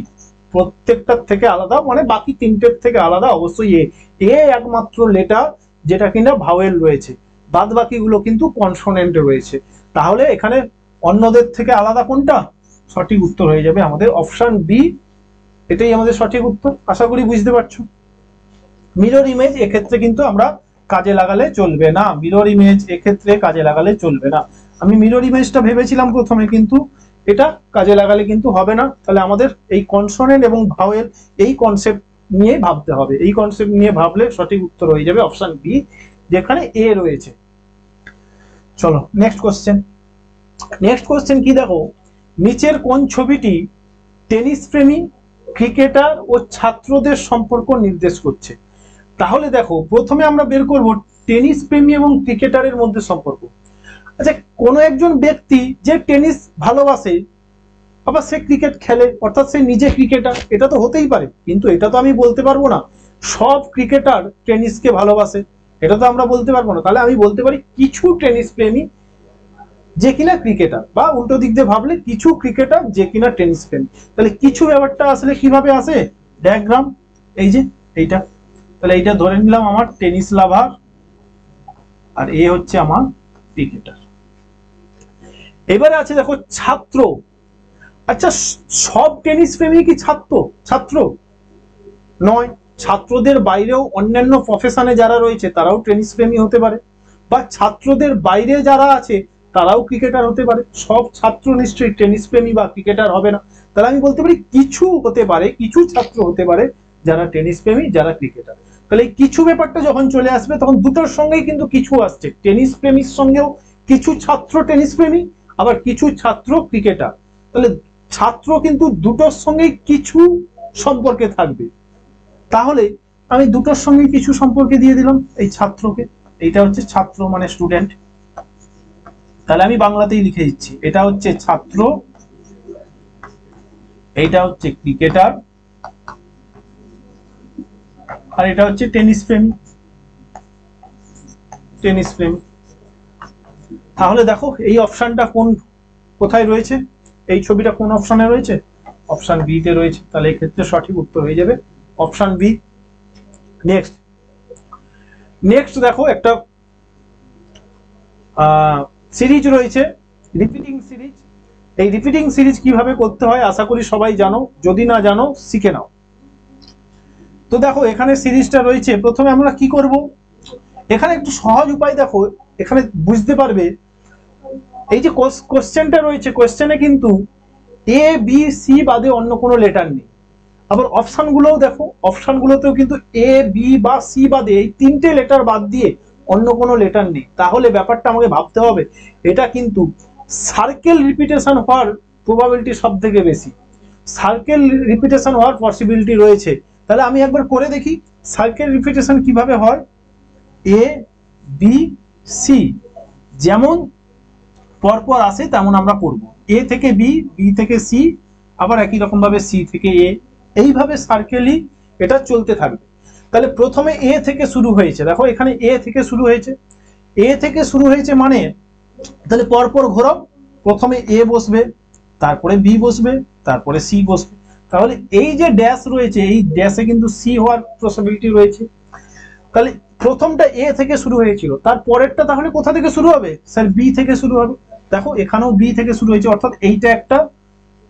প্রত্যেকটার থেকে আলাদা মানে বাকি তিনটের থেকে আলাদা অবশ্যই এ একমাত্র লেটার যেটা কিনা ভাওয়েল রয়েছে, বাদ বাকিগুলো কিন্তু কনসোনেন্ট রয়েছে। তাহলে এখানে অন্যদের থেকে আলাদা কোনটা? সঠিক উত্তর হয়ে যাবে আমাদের অপশন বি, এটাই আমাদের সঠিক উত্তর। আশা করি বুঝতে পারছো। মিরর ইমেজ এক্ষেত্রে কিন্তু আমরা কাজে লাগালে চলবে না, মিরর ইমেজ এক্ষেত্রে কাজে লাগালে চলবে না। আমি মিরর ইমেজটা ভেবেছিলাম প্রথমে, কিন্তু এটা কাজে লাগালে কিন্তু হবে না। তাহলে আমাদের এই কনসোনেন্ট এবং ভাওয়েল এই কনসেপ্ট নিয়ে ভাবতে হবে, এই কনসেপ্ট নিয়ে ভাবলে সঠিক উত্তর হয়ে যাবে অপশন বি, যেখানে এ রয়েছে। চলো নেক্সট কোশ্চেন কি দেখো, নিচের কোন ছবিটি টেনিস প্রেমী ক্রিকেটার ও ছাত্রদের সম্পর্ক নির্দেশ করছে? তাহলে দেখো, প্রথমে আমরা বের করব টেনিস প্রেমী এবং ক্রিকেটারের মধ্যে সম্পর্ক। আচ্ছা, কোনো একজন ব্যক্তি যে টেনিস ভালোবাসে আবার সে ক্রিকেট খেলে, অর্থাৎ সে নিজে ক্রিকেটার, এটা তো হতেই পারে, কিন্তু এটা তো আমি বলতে পারবো না সব ক্রিকেটার টেনিসকে ভালোবাসে, এটা তো আমরা বলতে পারবো না। তাহলে আমি বলতে পারি কিছু টেনিস প্রেমী যে কিনা ক্রিকেটার, বা উল্টো দিক দিয়ে ভাবলে কিছু ক্রিকেটার যে কিনা টেনিস প্রেমী। তাহলে কিছু ব্যাপারটা আসলে কিভাবে আসে? ডায়াগ্রাম, এই যে এইটা। তাহলে এইটা ধরে নিলাম আমার টেনিস লাভার, আর এ হচ্ছে আমার ক্রিকেটার। এবারে আছে দেখো ছাত্র। আচ্ছা, সব টেনিস প্রেমী কি ছাত্র নয়? ছাত্রদের বাইরেও অন্যান্য প্রফেশনে যারা রয়েছে তারাও টেনিস প্রেমী হতে পারে, বা ছাত্রদের বাইরে যারা আছে তারাও ক্রিকেটার হতে পারে। সব ছাত্র নিশ্চয়ই টেনিস প্রেমী বা ক্রিকেটার হবে না। তাহলে আমি বলতে পারি কিছু হতে পারে, কিছু ছাত্র হতে পারে যারা টেনিস প্রেমী, যারা ক্রিকেটার। তাহলে এই কিছু ব্যাপারটা যখন চলে আসবে তখন দুটোর সঙ্গেই কিন্তু কিছু আসছে, টেনিস প্রেমীর সঙ্গেও কিছু ছাত্র টেনিস প্রেমী, আবার কিছু ছাত্র ক্রিকেটার। তাহলে ছাত্র কিন্তু দুটোর সঙ্গেই কিছু সম্পর্কে থাকবে। তাহলে আমি দুটোর সঙ্গে কিছু সম্পর্কে দিয়ে দিলাম এই ছাত্রকে। এইটা হচ্ছে ছাত্র মানে স্টুডেন্ট, তাহলে আমি বাংলাতেই লিখে দিচ্ছি, এটা হচ্ছে ছাত্র, এইটা হচ্ছে ক্রিকেটার, আর এটা হচ্ছে টেনিস প্রেমী। তাহলে দেখো এই অপশনটা কোথায় রয়েছে, এই ছবিটা কোন অপশনে রয়েছে? অপশন বি তে রয়েছে। তাহলে এই ক্ষেত্রে সঠিক উত্তর হয়ে যাবে অপশন বি। নেক্সট দেখো একটা সিরিজ রয়েছে, রিপিটিং সিরিজ। এই রিপিটিং সিরিজ কিভাবে করতে হয় আশা করি সবাই জানো, যদি না জানো শিখে নাও। তো দেখো এখানে সিরিজটা রয়েছে, প্রথমে আমরা কি করব, এখানে একটু সহজ উপায় দেখো, এখানে বুঝতে পারবে এই যে কোশ্চেনটা রয়েছে, কোশ্চেনে কিন্তু এ বি সি বাদে অন্য কোনো লেটার নেই। আবার অপশনগুলোও দেখো, অপশনগুলোতেও কিন্তু এ বি বা সি বাদে এই তিনটে লেটার বাদ দিয়ে অন্য কোনো লেটার নেই। তাহলে ব্যাপারটা আমাকে ভাবতে হবে এটা কিন্তু সার্কেল রিপিটেশন হওয়ার প্রবাবিলিটি সব থেকে বেশি, সার্কেল রিপিটেশন হওয়ার পসিবিলিটি রয়েছে। তাহলে আমি একবার করে দেখি সার্কেল রিপিটেশন কিভাবে হয়। এ বি সি যেমন পরপর আসে তেমন আমরা করব, এ থেকে বি, বি থেকে সি, আবার একই রকম ভাবে সি থেকে এ, এইভাবে সার্কেলই এটা চলতে থাকবে। তাহলে প্রথমে এ থেকে শুরু হয়েছে, দেখো এখানে এ থেকে শুরু হয়েছে, এ থেকে শুরু হয়েছে মানে তাহলে পরপর ঘোরাও, প্রথমে এ বসবে, তারপরে বি বসবে, তারপরে সি বসবে। তাহলে এই যে ড্যাশ রয়েছে এই ড্যাশে কিন্তু সি হওয়ার পসিবিলিটি রয়েছে। তাহলে প্রথমটা এ থেকে শুরু হয়েছিল, তার পরেরটা তাহলে কোথা থেকে শুরু হবে? স্যার বি থেকে শুরু হবে। দেখো এখানেও বি থেকে শুরু হয়েছে, অর্থাৎ এইটা একটা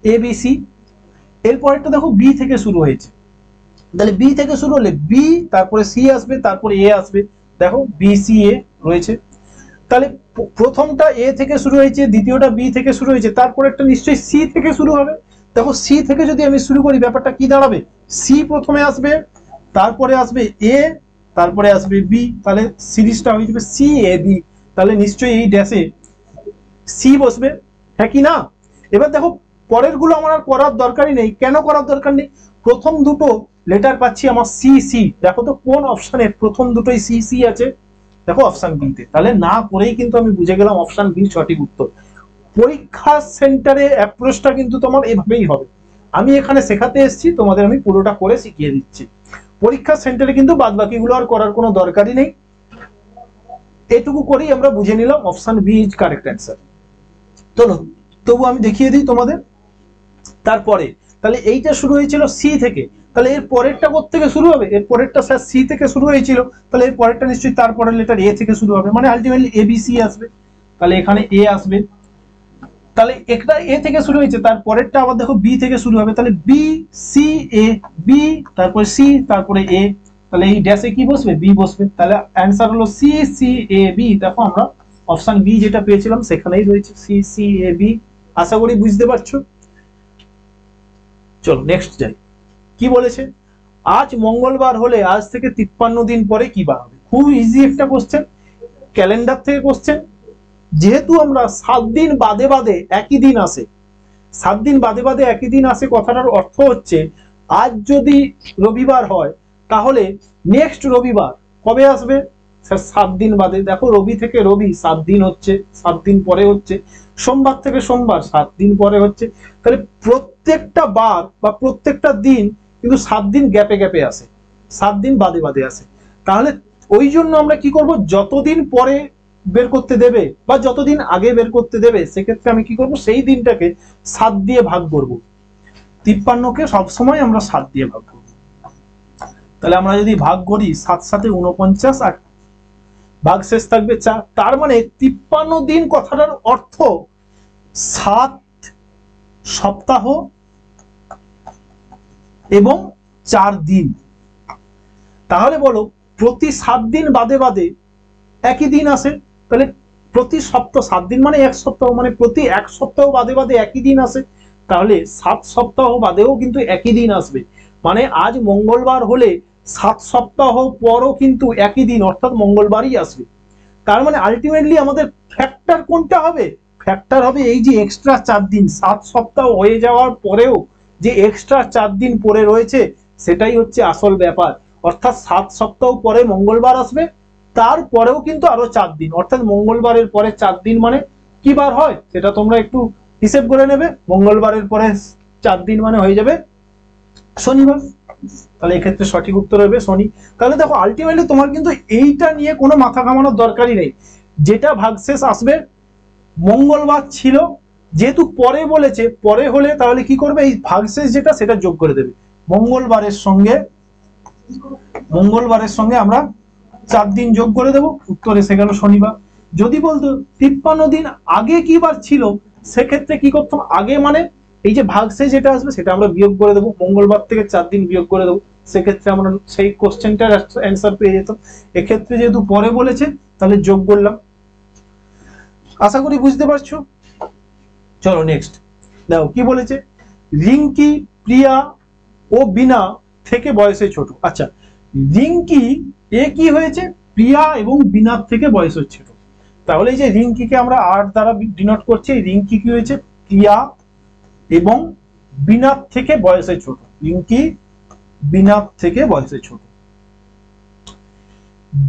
এ বি সি। এরপরেরটা দেখো বি থেকে শুরু হয়েছে, তাহলে বি থেকে শুরু হলে বি, তারপরে সি আসবে, তারপরে এ আসবে। দেখো বি সি এ রয়েছে। তাহলে প্রথমটা এ থেকে শুরু হয়েছে, দ্বিতীয়টা বি থেকে শুরু হয়েছে, তারপরেরটা নিশ্চয়ই সি থেকে শুরু হবে। দেখো সি থেকে যদি আমি শুরু করি ব্যাপারটা কি দাঁড়াবে? সি প্রথমে আসবে, তারপরে আসবে এ, তারপরে আসবে বি, তাহলে সিরিজটা হয়ে যাবে সি এ বি। তাহলে নিশ্চয়ই এই ড্যাশে সি বসবে, হ্যাঁ কি না? এবার দেখো পরের গুলো আমার আর করার দরকারই নেই। কেন করার দরকার নেই? প্রথম দুটো লেটার পাচ্ছি আমার সি সি, দেখো তো কোন অপশনে প্রথম দুটোই সি সি আছে? দেখো অপশন বি তে। তাহলে না করেই কিন্তু আমি বুঝে গেলাম অপশন বি সঠিক উত্তর। পরীক্ষা সেন্টারে অ্যাপ্রোচটা কিন্তু তোমার এভাবেই হবে। আমি এখানে শেখাতে এসেছি, তোমাদের আমি পুরোটা করে শিখিয়ে দিচ্ছি। পরীক্ষা সেন্টারে কিন্তু বাদ বাকিগুলো আর করার কোনো দরকারই নেই, এটুকু করেই আমরা বুঝে নিলাম option B is correct answer. চলো তবু আমি দেখিয়ে দিই তোমাদের। তারপরে তাহলে এইটা শুরু হয়েছিল সি থেকে, তাহলে এর পরেরটা কোথা থেকে শুরু হবে? এর পরেরটা স্যার সি থেকে শুরু হয়েছিল, তাহলে এর পরেরটা নিশ্চয়ই তারপরের লেটার এ থেকে শুরু হবে, মানে আলটিমেটলি এ বি সি আসবে। তাহলে এখানে এ আসবে, তাহলে একটা এ থেকে শুরু হয়েছে, তার পরেরটা আবার দেখো বি থেকে শুরু হবে, তাহলে বি সি এ বি, তারপরে সি, তারপরে এ, তাহলে এই ড্যাশে কি বসবে? বি বসবে। তাহলে অ্যান্সার হলো সি সি এ বি। দেখো আমরা অপশন বি যেটা পেয়েছিলাম সেখানেই রয়েছে সি সি এ বি। আশা করি বুঝতে পারছো। চলো নেক্সট যাই। কি বলেছে? আজ মঙ্গলবার হলে আজ থেকে 53 দিন পরে কি বার হবে? খুব ইজি একটা কোশ্চেন, ক্যালেন্ডার থেকে কোশ্চেন। যেহেতু আমরা 7 দিন বাদে বাদে একই দিন আসে, 7 দিন বাদে বাদে একই দিন আসে কথাটার অর্থ হচ্ছে আজ যদি রবিবার হয় তাহলে নেক্সট রবিবার কবে আসবে? স্যার 7 দিন বাদে। দেখো রবি থেকে রবি 7 দিন হচ্ছে, 7 দিন পরে হচ্ছে। সোমবার থেকে সোমবার 7 দিন পরে হচ্ছে। তাহলে প্রত্যেকটা বার বা প্রত্যেকটা দিন কিন্তু 7 দিন গ্যাপে গ্যাপে আসে, 7 দিন বাদে বাদে আসে। তাহলে ওই জন্য আমরা কি করব? যতদিন পরে বের করতে দেবে বা যতদিন আগে বের করতে দেবে সেক্ষেত্রে আমি কি করব? সেই দিনটাকে 7 দিয়ে ভাগ করব। 53কে সবসময় আমরা 7 দিয়ে ভাগ করব। তাহলে আমরা যদি ভাগ করি 7 7 49 আর ভাগ শেষ থাকবে 4, তার মানে 53 দিন কথাটার অর্থ 7 সপ্তাহ এবং 4 দিন। তাহলে বলো প্রতি 7 দিন বাদে বাদে একই দিন আসে, তাহলে প্রতি সপ্তাহ 7 দিন মানে 1 সপ্তাহ, মানে প্রতি 1 সপ্তাহ বাদে বাদে একই দিন আসে। তাহলে 7 সপ্তাহ বাদেও কিন্তু একই দিন আসবে, মানে আজ মঙ্গলবার হলে 7 সপ্তাহ পরও কিন্তু একই দিন অর্থাৎ মঙ্গলবারই আসবে। তার মানে আলটিমেটলি আমাদের ফ্যাক্টর কোনটা হবে? ফ্যাক্টর হবে এই যে এক্সট্রা 4 দিন, 7 সপ্তাহ হয়ে যাওয়ার পরেও যে এক্সট্রা 4 দিন পরে রয়েছে সেটাই হচ্ছে আসল ব্যাপার। অর্থাৎ 7 সপ্তাহ পরে মঙ্গলবার আসবে, তারপরেও কিন্তু আরো 4 দিন, অর্থাৎ মঙ্গলবারের পরে 4 দিন মানে কি বার হয় সেটা তোমরা একটু হিসেব করে নেবে। মঙ্গলবারের পরে 4 দিন মানে হয়ে যাবে শনিবার। তাহলে এক্ষেত্রে সঠিক উত্তর হবে শনি। তাহলে দেখো আলটিমেটলি তোমার কিন্তু এইটা নিয়ে কোনো মাথা ঘামানোর দরকারই নেই। যেটা ভাগশেষ আসবে মঙ্গলবার ছিল, যেহেতু পরে বলেছে পরে হলে তাহলে কি করবে? এই ভাগশেষ যেটা সেটা যোগ করে দেবে মঙ্গলবারের সঙ্গে আমরা 4 দিন যোগ করে দেবো, উত্তর এসে গেল শনিবার। যদি বলতো 53 দিন আগে কি বার ছিল সেক্ষেত্রে কি করতাম? আগে মানে এই যে ভাগশেষ যেটা আসবে সেটা আমরা বিয়োগ করে দেবো, মঙ্গলবার থেকে 4 দিন বিয়োগ করে দেবো, সেক্ষেত্রে আমরা সেই কোশ্চেনটার অ্যান্সার পেয়ে যেতাম। এক্ষেত্রে যেহেতু পরে বলেছে তাহলে যোগ করলাম। আশা করি বুঝতে পারছো। চলো নেক্সট দেখো কি বলেছে, রিঙ্কি প্রিয়া ও বিনা থেকে বয়সে ছোট। আচ্ছা, রিঙ্কি এ কি হয়েছে, প্রিয়া এবং বিনার থেকে বয়সে ছোট। তাহলে এই যে রিঙ্কিকে আমরা আর দ্বারা ডিনোট করছি, রিঙ্কি কি হয়েছে, প্রিয়া এবং বিনার থেকে বয়সে ছোট। রিঙ্কি বিনার থেকে বয়সে ছোট।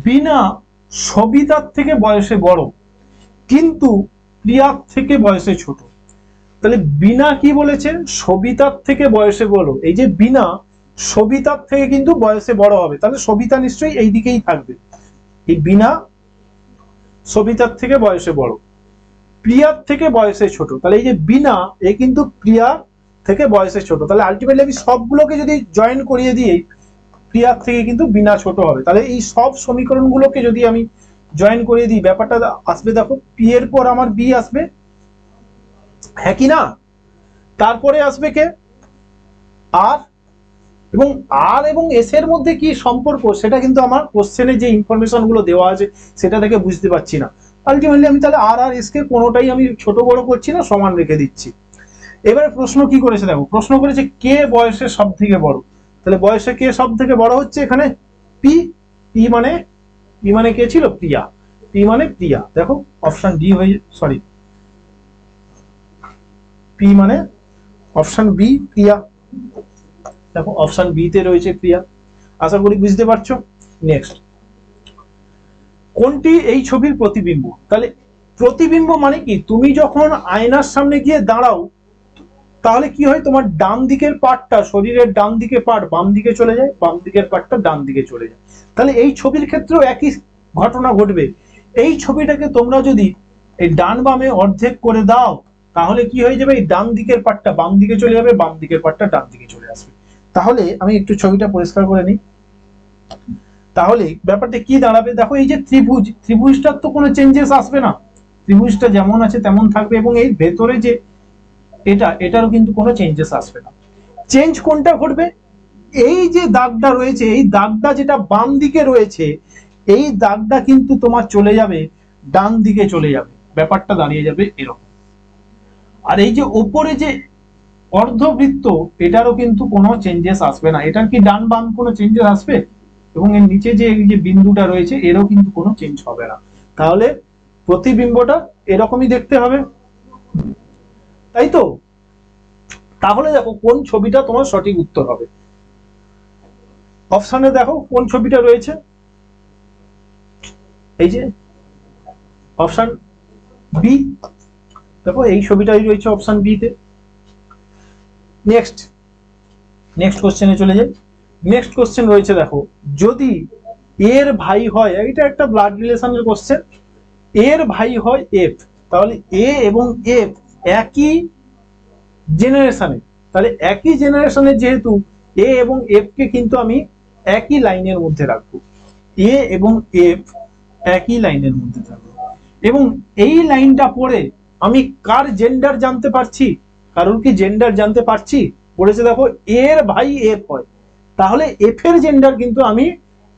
বিনা সবিতার থেকে বয়সে বড় কিন্তু প্রিয়ার থেকে বয়সে ছোট। তাহলে বিনা কি বলেছে, সবিতার থেকে বয়সে বড়। এই যে বিনা সবিতার থেকে কিন্তু বয়সে বড় হবে, তাহলে সবিতা নিশ্চয়ই এই দিকেই থাকবে। এই বিনা সবিতার থেকে বয়সে বড়, প্রিয়ার থেকে বয়সে ছোট। তাহলে এই যে বিনা এ কিন্তু প্রিয়ার থেকে বয়সে ছোট। তাহলে আলটিমেটলি আমি সবগুলোকে যদি জয়েন করিয়ে দিই, প্রিয়ার থেকে কিন্তু বিনা ছোট হবে। তাহলে এই সব সমীকরণগুলোকে যদি আমি জয়েন করিয়ে দিই, ব্যাপারটা আসবে দেখো, পি এর পর আমার বি আসবে, হ্যাঁ কি না? তারপরে আসবে কে, আর, এবং আর এবং এস এর মধ্যে কি সম্পর্ক সেটা কিন্তু আমার কোশ্চেনে যে ইনফরমেশন গুলো দেওয়া আছে সেটা থেকে বুঝতে পারছি না। আলটিমেটলি আমি তাহলে আর আর এস কে কোনোটাই আমি ছোট বড় করছি না, সমান রেখে দিচ্ছি। এবারে প্রশ্ন কি করেছে দেখো, প্রশ্ন করেছে কে বয়সে সব থেকে বড়। তাহলে বয়সে কে সব থেকে বড় হচ্ছে, এখানে পি। পি মানে কে ছিল, প্রিয়া। পি মানে প্রিয়া। দেখো অপশন ডি হয়ে, সরি, পি মানে অপশন বি প্রিয়া। দেখো অপশন বি তে রয়েছে প্রিয়া। আশা করি বুঝতে পারছো। নেক্সট, কোনটি এই ছবির প্রতিবিম্ব। তাহলে প্রতিবিম্ব মানে কি, তুমি যখন আয়নার সামনে গিয়ে দাঁড়াও তাহলে কি হয়, তোমার ডান দিকের পার্টটা, শরীরের ডান দিকে পার্ট বাম দিকে চলে যায়, বাম দিকের পার্টটা ডান দিকে চলে যায়। তাহলে এই ছবির ক্ষেত্রেও একই ঘটনা ঘটবে। এই ছবিটাকে তোমরা যদি এই ডান বামে অর্ধেক করে দাও তাহলে কি হয়ে যাবে, এই ডান দিকের পার্টটা বাম দিকে চলে যাবে, বাম দিকের পার্টটা ডান দিকে চলে আসবে। তাহলে আমি একটু ছবিটা পরিষ্কার করে নিই। তাহলে ব্যাপারটা কি দাঁড়াবে, দেখো এই যে ত্রিভুজ, ত্রিভুজটার তো কোনো চেঞ্জেস আসবে না, ত্রিভুজটা যেমন আছে তেমন থাকবে, এবং এই ভেতরে যে এটারও কিন্তু কোনো চেঞ্জেস আসবে না। চেঞ্জ কোনটা ঘটবে, এই যে দাগটা রয়েছে, এই দাগটা যেটা বাম দিকে রয়েছে, এই দাগটা কিন্তু তোমার চলে যাবে ডান দিকে চলে যাবে, ব্যাপারটা দাঁড়িয়ে যাবে এরকম। আর এই যে ওপরে যে অর্ধবৃত্ত, এটারও কিন্তু কোনো চেঞ্জেস আসবে না। এটার কি ডান বাম কোনো চেঞ্জেস আসবে, এবং এর নিচে যে এই যে বিন্দুটা রয়েছে এরও কিন্তু কোনো চেঞ্জ হবে না। তাহলে প্রতিবিম্বটা এরকমই দেখতে হবে, তাই তো? তাহলে দেখো কোন ছবিটা তোমার সঠিক উত্তর হবে। অপশনে দেখো কোন ছবিটা রয়েছে, এই যে অপশন বি। দেখো এই ছবিটাই রয়েছে অপশন বি তে। নেক্সট কোশ্চেনে চলে যাই। নেক্সট কোশ্চেন রয়েছে দেখো, যদি এর ভাই হয়, এটা একটা ব্লাড রিলেশনের কোশ্চেন, এর ভাই হয় এফ, তাহলে এ এবং এফ একই জেনারেশনে, তাহলে একই জেনারেশনে যেহেতু এ এবং এফ কে কিন্তু আমি একই লাইনের মধ্যে রাখবো, এ এবং এফ একই লাইনের মধ্যে থাকবে। এবং এই লাইনটা পড়ে আমি কার জেন্ডার জানতে পারছি, কারোর কি জেন্ডার জানতে পারছি, বলেছে দেখো এর ভাই এফ হয়, তাহলে এফ এর জেন্ডার কিন্তু আমি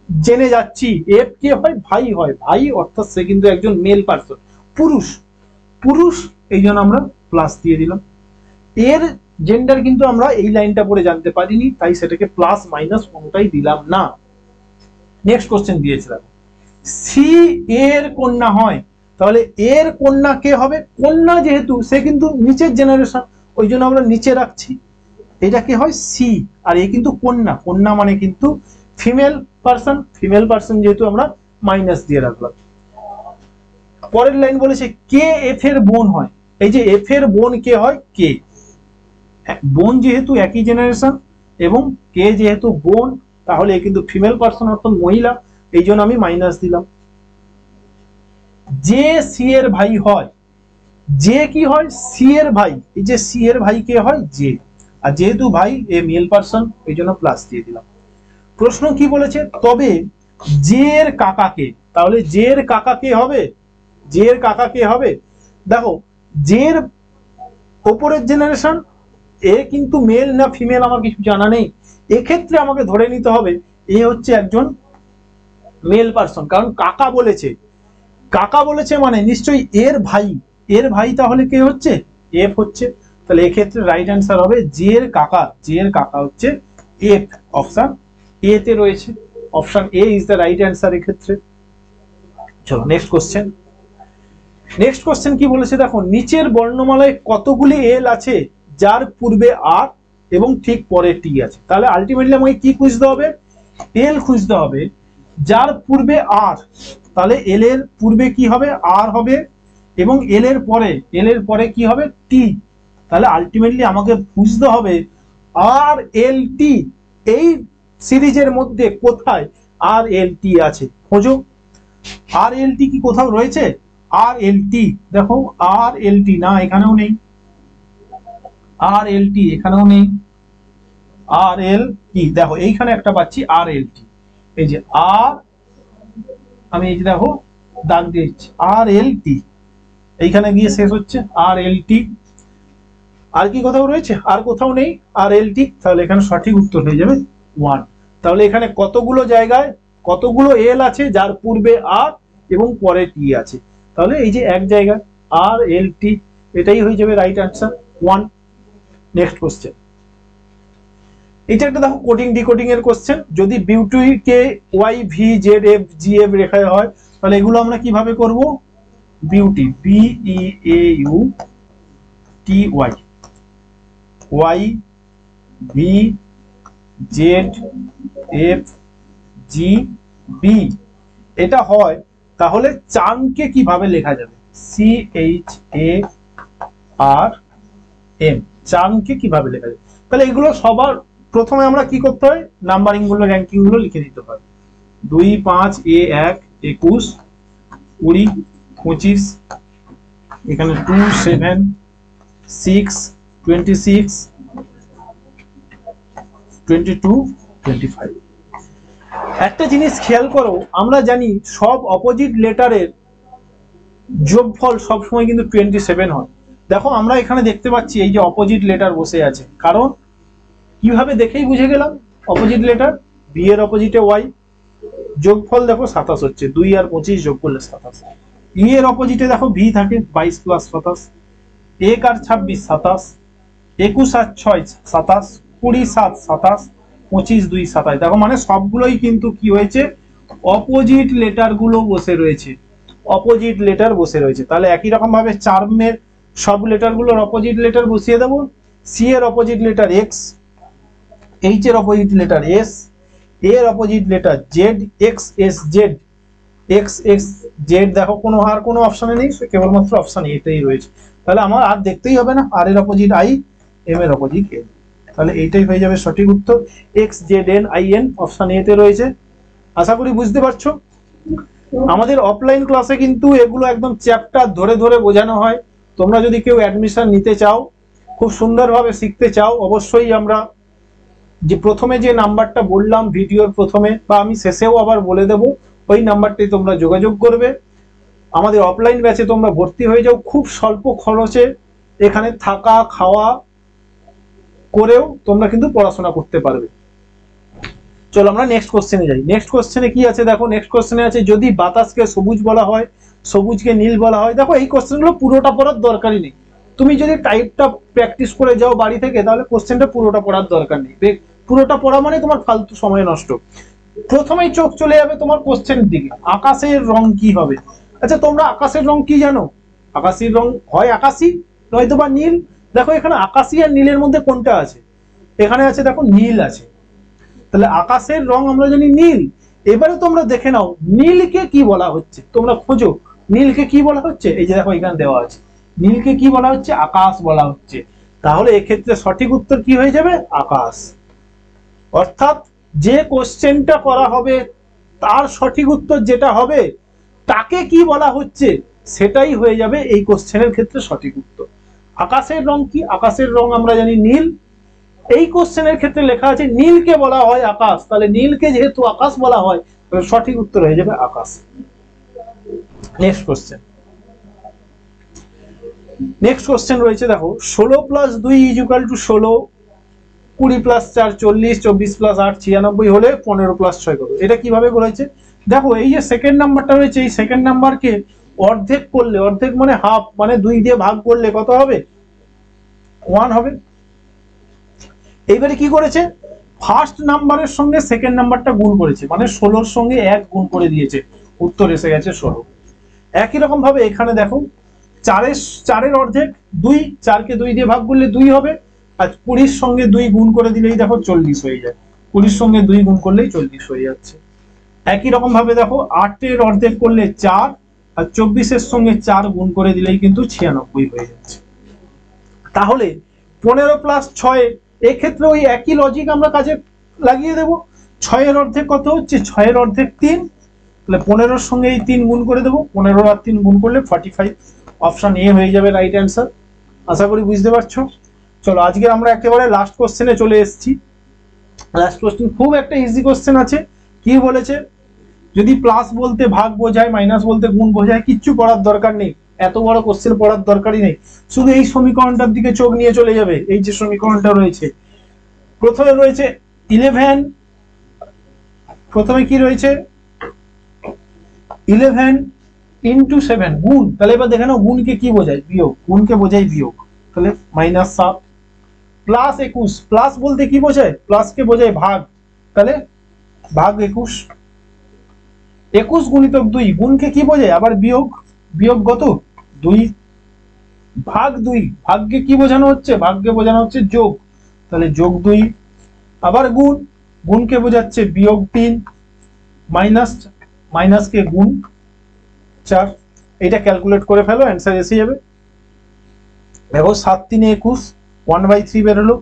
জেনে যাচ্ছি। এফ কে হয়, ভাই হয়, ভাই অর্থাৎ সে কিন্তু একজন মেল পার্সন, পুরুষ, এই জন্য আমরা প্লাস দিয়ে দিলাম। এর জেন্ডার কিন্তু আমরা এই লাইনটা পড়ে জানতে পারিনি, তাই সেটাকে প্লাস মাইনাস কোনোটাই দিলাম না। নেক্সট কোশ্চেন দিয়েছিলাম, সি এর কন্যা হয়, তাহলে এর কন্যা কে হবে, কন্যা যেহেতু সে কিন্তু নিচের জেনারেশন, ওই জন্য আমরা নিচে রাখছি। এটা কি হয়, সি, আর এ কিন্তু কন্যা, কন্যা মানে কিন্তু ফিমেল পার্সন যেহেতু আমরা মাইনাস দিয়ে রাখলাম। পরের লাইন বলেছে কে এফ এর বোন হয়, এই যে এফ এর বোন কে হয়, কে। বোন যেহেতু একই জেনারেশন এবং কে যেহেতু বোন, তাহলে কিন্তু ফিমেল পার্সন অর্থাৎ মহিলা, এই জন্য আমি মাইনাস দিলাম। যে সি এর ভাই হয়, যে কি হয়, সি এর ভাই, এই যে সি এর ভাই কে হয়, যে, আর যেহেতু ভাই এ মেল পার্সন এই জন্য প্লাস দিয়ে দিলাম। প্রশ্ন কি বলেছে, তবে জে এর কাকা কে, তাহলে জে এর কাকা কে হবে, জে এর কাকা কে হবে, দেখো জে এর ওপরের জেনারেশন, এ কিন্তু মেল না ফিমেল আমার কিছু জানা নেই, এক্ষেত্রে আমাকে ধরে নিতে হবে এ হচ্ছে একজন মেল পারসন, কারণ কাকা বলেছে মানে নিশ্চয়ই এর ভাই তাহলে কে হচ্ছে, এফ হচ্ছে। তাহলে এক্ষেত্রে রাইট অ্যান্সার হবে জি এর কাকা হচ্ছে এফ, অপশন এ তে রয়েছে, option A is the right answer এক্ষেত্রে। চলো নেক্সট কোশ্চেন কি বলেছে দেখো, নিচের বর্ণমালায় কতগুলি এল আছে যার পূর্বে আর এবং ঠিক পরে টি আছে। তাহলে আলটিমেটলি আমাকে কি খুঁজতে হবে, এল খুঁজতে হবে যার পূর্বে আর, তাহলে এল এর পূর্বে কি হবে, আর হবে, এবং এল এর পরে কি হবে, টি। তাহলে আলটিমেটলি আমাকে বুঝতে হবে আর এল টি এই সিরিজের মধ্যে কোথায় আর এল টি আছে, খোঁজো। আর এল টি কি কোথাও রয়েছে, আর এল টি দেখো, আর এল টি না এখানেও নেই, আর এল টি এখানেও নেই, আর এল টি দেখো এইখানে একটা পাচ্ছি আর এল টি, এই যে আর, আমি এই যে দেখো দাগ দিয়েছি আর এল টি, এইখানে গিয়ে শেষ হচ্ছে আর এল টি। আর কি কোথাও রয়েছে, আর কোথাও নেই আর এল টি, তাহলে এখানে সঠিক উত্তর হয়ে যাবে 1। তাহলে এখানে কতগুলো জায়গায় কতগুলো এল আছে যার পূর্বে আর এবং পরে টি আছে, তাহলে এই যে এক জায়গায় আর এল টি, এটাই হয়ে যাবে রাইট অ্যান্সার 1। নেক্সট কোশ্চেন, এটা একটা দেখো কোডিং ডিকোডিং এর কোশ্চেন। যদি বিউটি কে Y V Z F G F রেখায় হয় তাহলে এগুলো আমরা কিভাবে করব, beauty B E A U T Y, Y V Z F G B এটা হয়, তাহলে চাংকে কিভাবে লেখা যাবে, C H A R M, চাংকে কিভাবে লেখা যাবে। তাহলে এগুলো সবার প্রথমে আমরা কি করতে হয়, নাম্বারিং গুলো র্যাঙ্কিং গুলো লিখে দিতে হয়। 2 5 এ 1 21 20 25, এখানে 2 7 6 26 22 25। একটা জিনিস খেয়াল করো, আমরা জানি সব অপোজিট লেটারের যোগফল সবসময় কিন্তু 27 হয়। দেখো আমরা এখানে দেখতে পাচ্ছি এই যে অপোজিট লেটার বসে আছে, কারণ কিভাবে দেখেই বুঝে গেলাম অপোজিট লেটার, বি এর অপোজিটে ওয়াই, যোগফল দেখো 27 হচ্ছে, 2 আর 25 যোগ করলে 27। ই এর অপোজিটে দেখো ভি থাকে 22 প্লাস 27, 1 আর 26 27, 21 আর 6 27, 20 7 27, 25 2 27। দেখো মানে সবগুলোই কিন্তু কি হয়েছে, অপোজিট লেটার গুলো বসে রয়েছে, অপোজিট লেটার বসে রয়েছে। তাহলে একই রকম ভাবে চার্মের সব লেটার গুলোর অপোজিট লেটার বসিয়ে দেবো, সি এর অপোজিট লেটার এক্স, এইচ এর অপোজিট লেটার এস, এর opposite letter Z, x S Z, x x Z দেখো কোনো আর কোনো অপশনে নেই, কেবলমাত্র অপশন এটাই রয়েছে। তাহলে আমার আর দেখতেই হবে না, আর এর অপোজিট আই, এম এর অপোজিট এন, তাহলে এইটাই হয়ে যাবে সঠিক উত্তর, x Z N I N option A তে রয়েছে। আশা করি বুঝতে পারছো। আমাদের অফলাইন ক্লাসে কিন্তু এগুলো একদম চ্যাপ্টার ধরে ধরে বোঝানো হয়। তোমরা যদি কেউ অ্যাডমিশন নিতে চাও, খুব সুন্দরভাবে শিখতে চাও, অবশ্যই আমরা যে প্রথমে যে নাম্বারটা বললাম ভিডিওর প্রথমে বা আমি শেষেও আবার বলে দেব, ওই নাম্বারটাই তোমরা যোগাযোগ করবে। আমাদের অফলাইন ব্যাচে তোমরা ভর্তি হয়ে যাও, খুব স্বল্প খরচে এখানে থাকা খাওয়া করেও তোমরা কিন্তু পড়াশোনা করতে পারবে। চলো আমরা নেক্সট কোশ্চেনে যাই। নেক্সট কোশ্চেনে কি আছে দেখো, নেক্সট কোশ্চেনে আছে যদি বাতাসকে সবুজ বলা হয়, সবুজকে নীল বলা হয়। দেখো এই কোশ্চেনগুলো পুরোটা পড়ার দরকারই নেই, তুমি যদি টাইপটা প্র্যাকটিস করে যাও বাড়ি থেকে তাহলে কোশ্চেনটা পুরোটা পড়ার দরকার নেই। পুরোটা পড়া মানে তোমার ফালতু সময় নষ্ট। প্রথমেই চোখ চলে যাবে তোমার কোশ্চেনের দিকে, আকাশের রং কি হবে। আচ্ছা তোমরা আকাশের রং কি জানো, আকাশের রং হয় আকাশী নয়তো বা নীল। দেখো এখানে আকাশী আর নীলের মধ্যে কোনটা আছে, এখানে আছে দেখো নীল আছে, তাহলে আকাশের রং আমরা জানি নীল। এবারে তোমরা দেখে নাও নীলকে কি বলা হচ্ছে, তোমরা খোঁজো নীলকে কি বলা হচ্ছে, এই যে দেখো এখানে দেওয়া আছে, নীলকে কি বলা হচ্ছে, আকাশ বলা হচ্ছে। তাহলে এক্ষেত্রে সঠিক উত্তর কি হয়ে যাবে, আকাশ। অর্থাৎ যে কোশ্চেনটা করা হবে তার সঠিক উত্তর যেটা হবে তাকে কি বলা হচ্ছে সেটাই হয়ে যাবে এই কোশ্চেনের ক্ষেত্রে সঠিক উত্তর। আকাশের রং কি, আকাশের রং আমরা জানি নীল, এই কোশ্চেনের ক্ষেত্রে লেখা আছে নীলকে বলা হয় আকাশ, তাহলে নীলকে যেহেতু আকাশ বলা হয় তাহলে সঠিক উত্তর হয়ে যাবে আকাশ। নেক্সট কোশ্চেন, নেক্সট কোশ্চেন রয়েছে দেখো 16 + 2 = 16 20 + 4 40, 24 + 8 96 হলে 15 + 6 কত? এটা কিভাবে করেছে দেখো, এই যে সেকেন্ড নাম্বারটা রয়েছে, এই সেকেন্ড নাম্বারকে অর্ধেক করলে, অর্ধেক মানে হাফ, মানে 2 দিয়ে ভাগ করলে কত হবে? 1 হবে। এইবারে কি করেছে, ফার্স্ট নাম্বারের সঙ্গে সেকেন্ড নাম্বারটা গুণ করেছে, মানে 16 এর সঙ্গে 1 গুণ করে দিয়েছে, উত্তর এসে গেছে 16। একই রকম ভাবে এখানে দেখো, 4 এর অর্ধেক 2, 4 কে 2 দিয়ে ভাগ করলে 2 হবে, আর 20 এর সঙ্গে 2 গুণ করে দিলেই দেখো 40 হয়ে যায়, 20 এর সঙ্গে 2 গুণ করলেই 40 হয়ে যাচ্ছে। একই রকম ভাবে দেখো, 8 এর অর্ধেক করলে 4, আর 24 এর সঙ্গে 4 গুণ করে দিলেই কিন্তু 96 হয়ে যাচ্ছে। তাহলে 15 + 6, এক্ষেত্রে ওই একই লজিক আমরা কাজে লাগিয়ে দেব। 6 এর অর্ধেক কত হচ্ছে? 6 এর অর্ধেক 3, তাহলে 15 এর সঙ্গে এই 3 গুণ করে দেবো, 15 আর 3 গুণ করলে 45, অপশন এ হয়ে যাবে রাইট অ্যান্সার। আশা করি বুঝতে পারছো। চলো আজকে আমরা একেবারে লাস্ট কোশ্চেনে চলে এসেছি। লাস্ট কোশ্চেন খুব একটা ইজি কোশ্চেন আছে। কি বলেছে, যদি প্লাস বলতে ভাগ বোঝায়, মাইনাস বলতে গুণ বোঝায়, কিচ্ছু পড়ার দরকার নেই, এত বড় কোশ্চেন পড়ার দরকারই নেই, শুধু এই সমীকরণটার দিকে চোখ নিয়ে চলে যাবে। এই যে সমীকরণটা রয়েছে, প্রথমে রয়েছে 11, প্রথমে কি রয়েছে 11 × 7 গুণ, তাহলে এবার দেখে নাও গুণকে কি বোঝায়? বিয়োগ, গুণকে বোঝায় বিয়োগ, তাহলে -7 প্লাস 21, প্লাস বলতে কি বোঝায়? প্লাসকে বোঝায় ভাগ, তাহলে ভাগ 21, 21 × 2, গুণকে কি বোঝায়? আবার বিয়োগ, বিয়োগ কত? 2 ভাগ 2, ভাগকে কি বোঝানো হচ্ছে? ভাগকে বোঝানো হচ্ছে যোগ, তাহলে যোগ 2, আবার গুণ, গুণকে বোঝাচ্ছে বিয়োগ 3, মাইনাস, মাইনাসকে গুণ 4, এটা ক্যালকুলেট করে ফেলো, অ্যান্সার এসে যাবে। দেখো 7 × 3 = 21, 1/3 বেরোলো।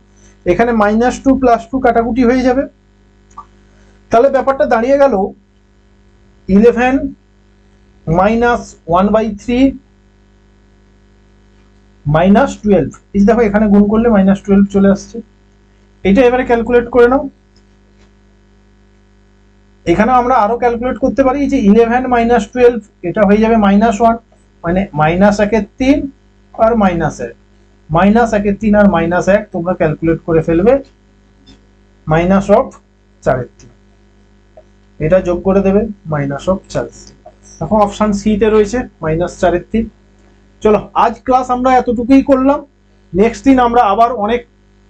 এখানে -2 + 2 কাটাকুটি হয়ে যাবে, তাহলে ব্যাপারটা দাঁড়িয়ে গেল 11 - 1/3 -12। এই দেখো এখানে গুণ করলে -12 চলে আসছে। এটা এবারে ক্যালকুলেট করে নাও। এখানে আমরা আরো ক্যালকুলেট করতে পারি, যে 11 - 12, এটা হয়ে যাবে -1, মানে -1 × 3 আর -1, -1 × 3 আর -1 তোমরা ক্যালকুলেট করে ফেলবে, -4 × 3, এটা যোগ করে দেবে -4। এখন অপশন সি তে রয়েছে -4 × 3। চলো আজ ক্লাস আমরা এতটুকুই করলাম। নেক্সট দিন আমরা আবার অনেক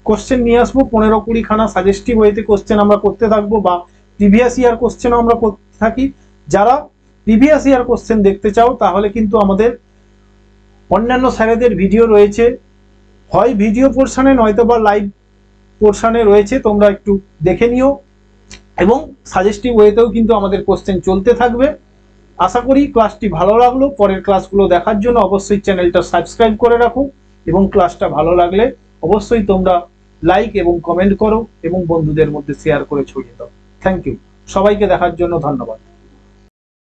কোশ্চেন নিয়ে আসবো, 15-20 খানা সাজেস্টিভ ওয়েতে কোশ্চেন আমরা করতে থাকবো, বা প্রিভিয়াস ইয়ার কোশ্চেন আমরা করতে থাকি। যারা প্রিভিয়াস ইয়ার কোশ্চেন দেখতে চাও, তাহলে কিন্তু আমাদের অন্যান্য স্যারেদের ভিডিও রয়েছে, হয় ভিডিও পোর্শনে নয়তো বা লাইভ পোর্শনে রয়েছে, তোমরা একটু দেখে নিও। এবং সাজেস্টিভ ওয়েতেও কিন্তু আমাদের কোশ্চেন চলতে থাকবে। আশা করি ক্লাসটি ভালো লাগলো। পরের ক্লাসগুলো দেখার জন্য অবশ্যই চ্যানেলটা সাবস্ক্রাইব করে রাখো, এবং ক্লাসটা ভালো লাগলে অবশ্যই তোমরা লাইক এবং কমেন্ট করো, এবং বন্ধুদের মধ্যে শেয়ার করে ছড়িয়ে দাও। থ্যাংক ইউ, সবাইকে দেখার জন্য ধন্যবাদ।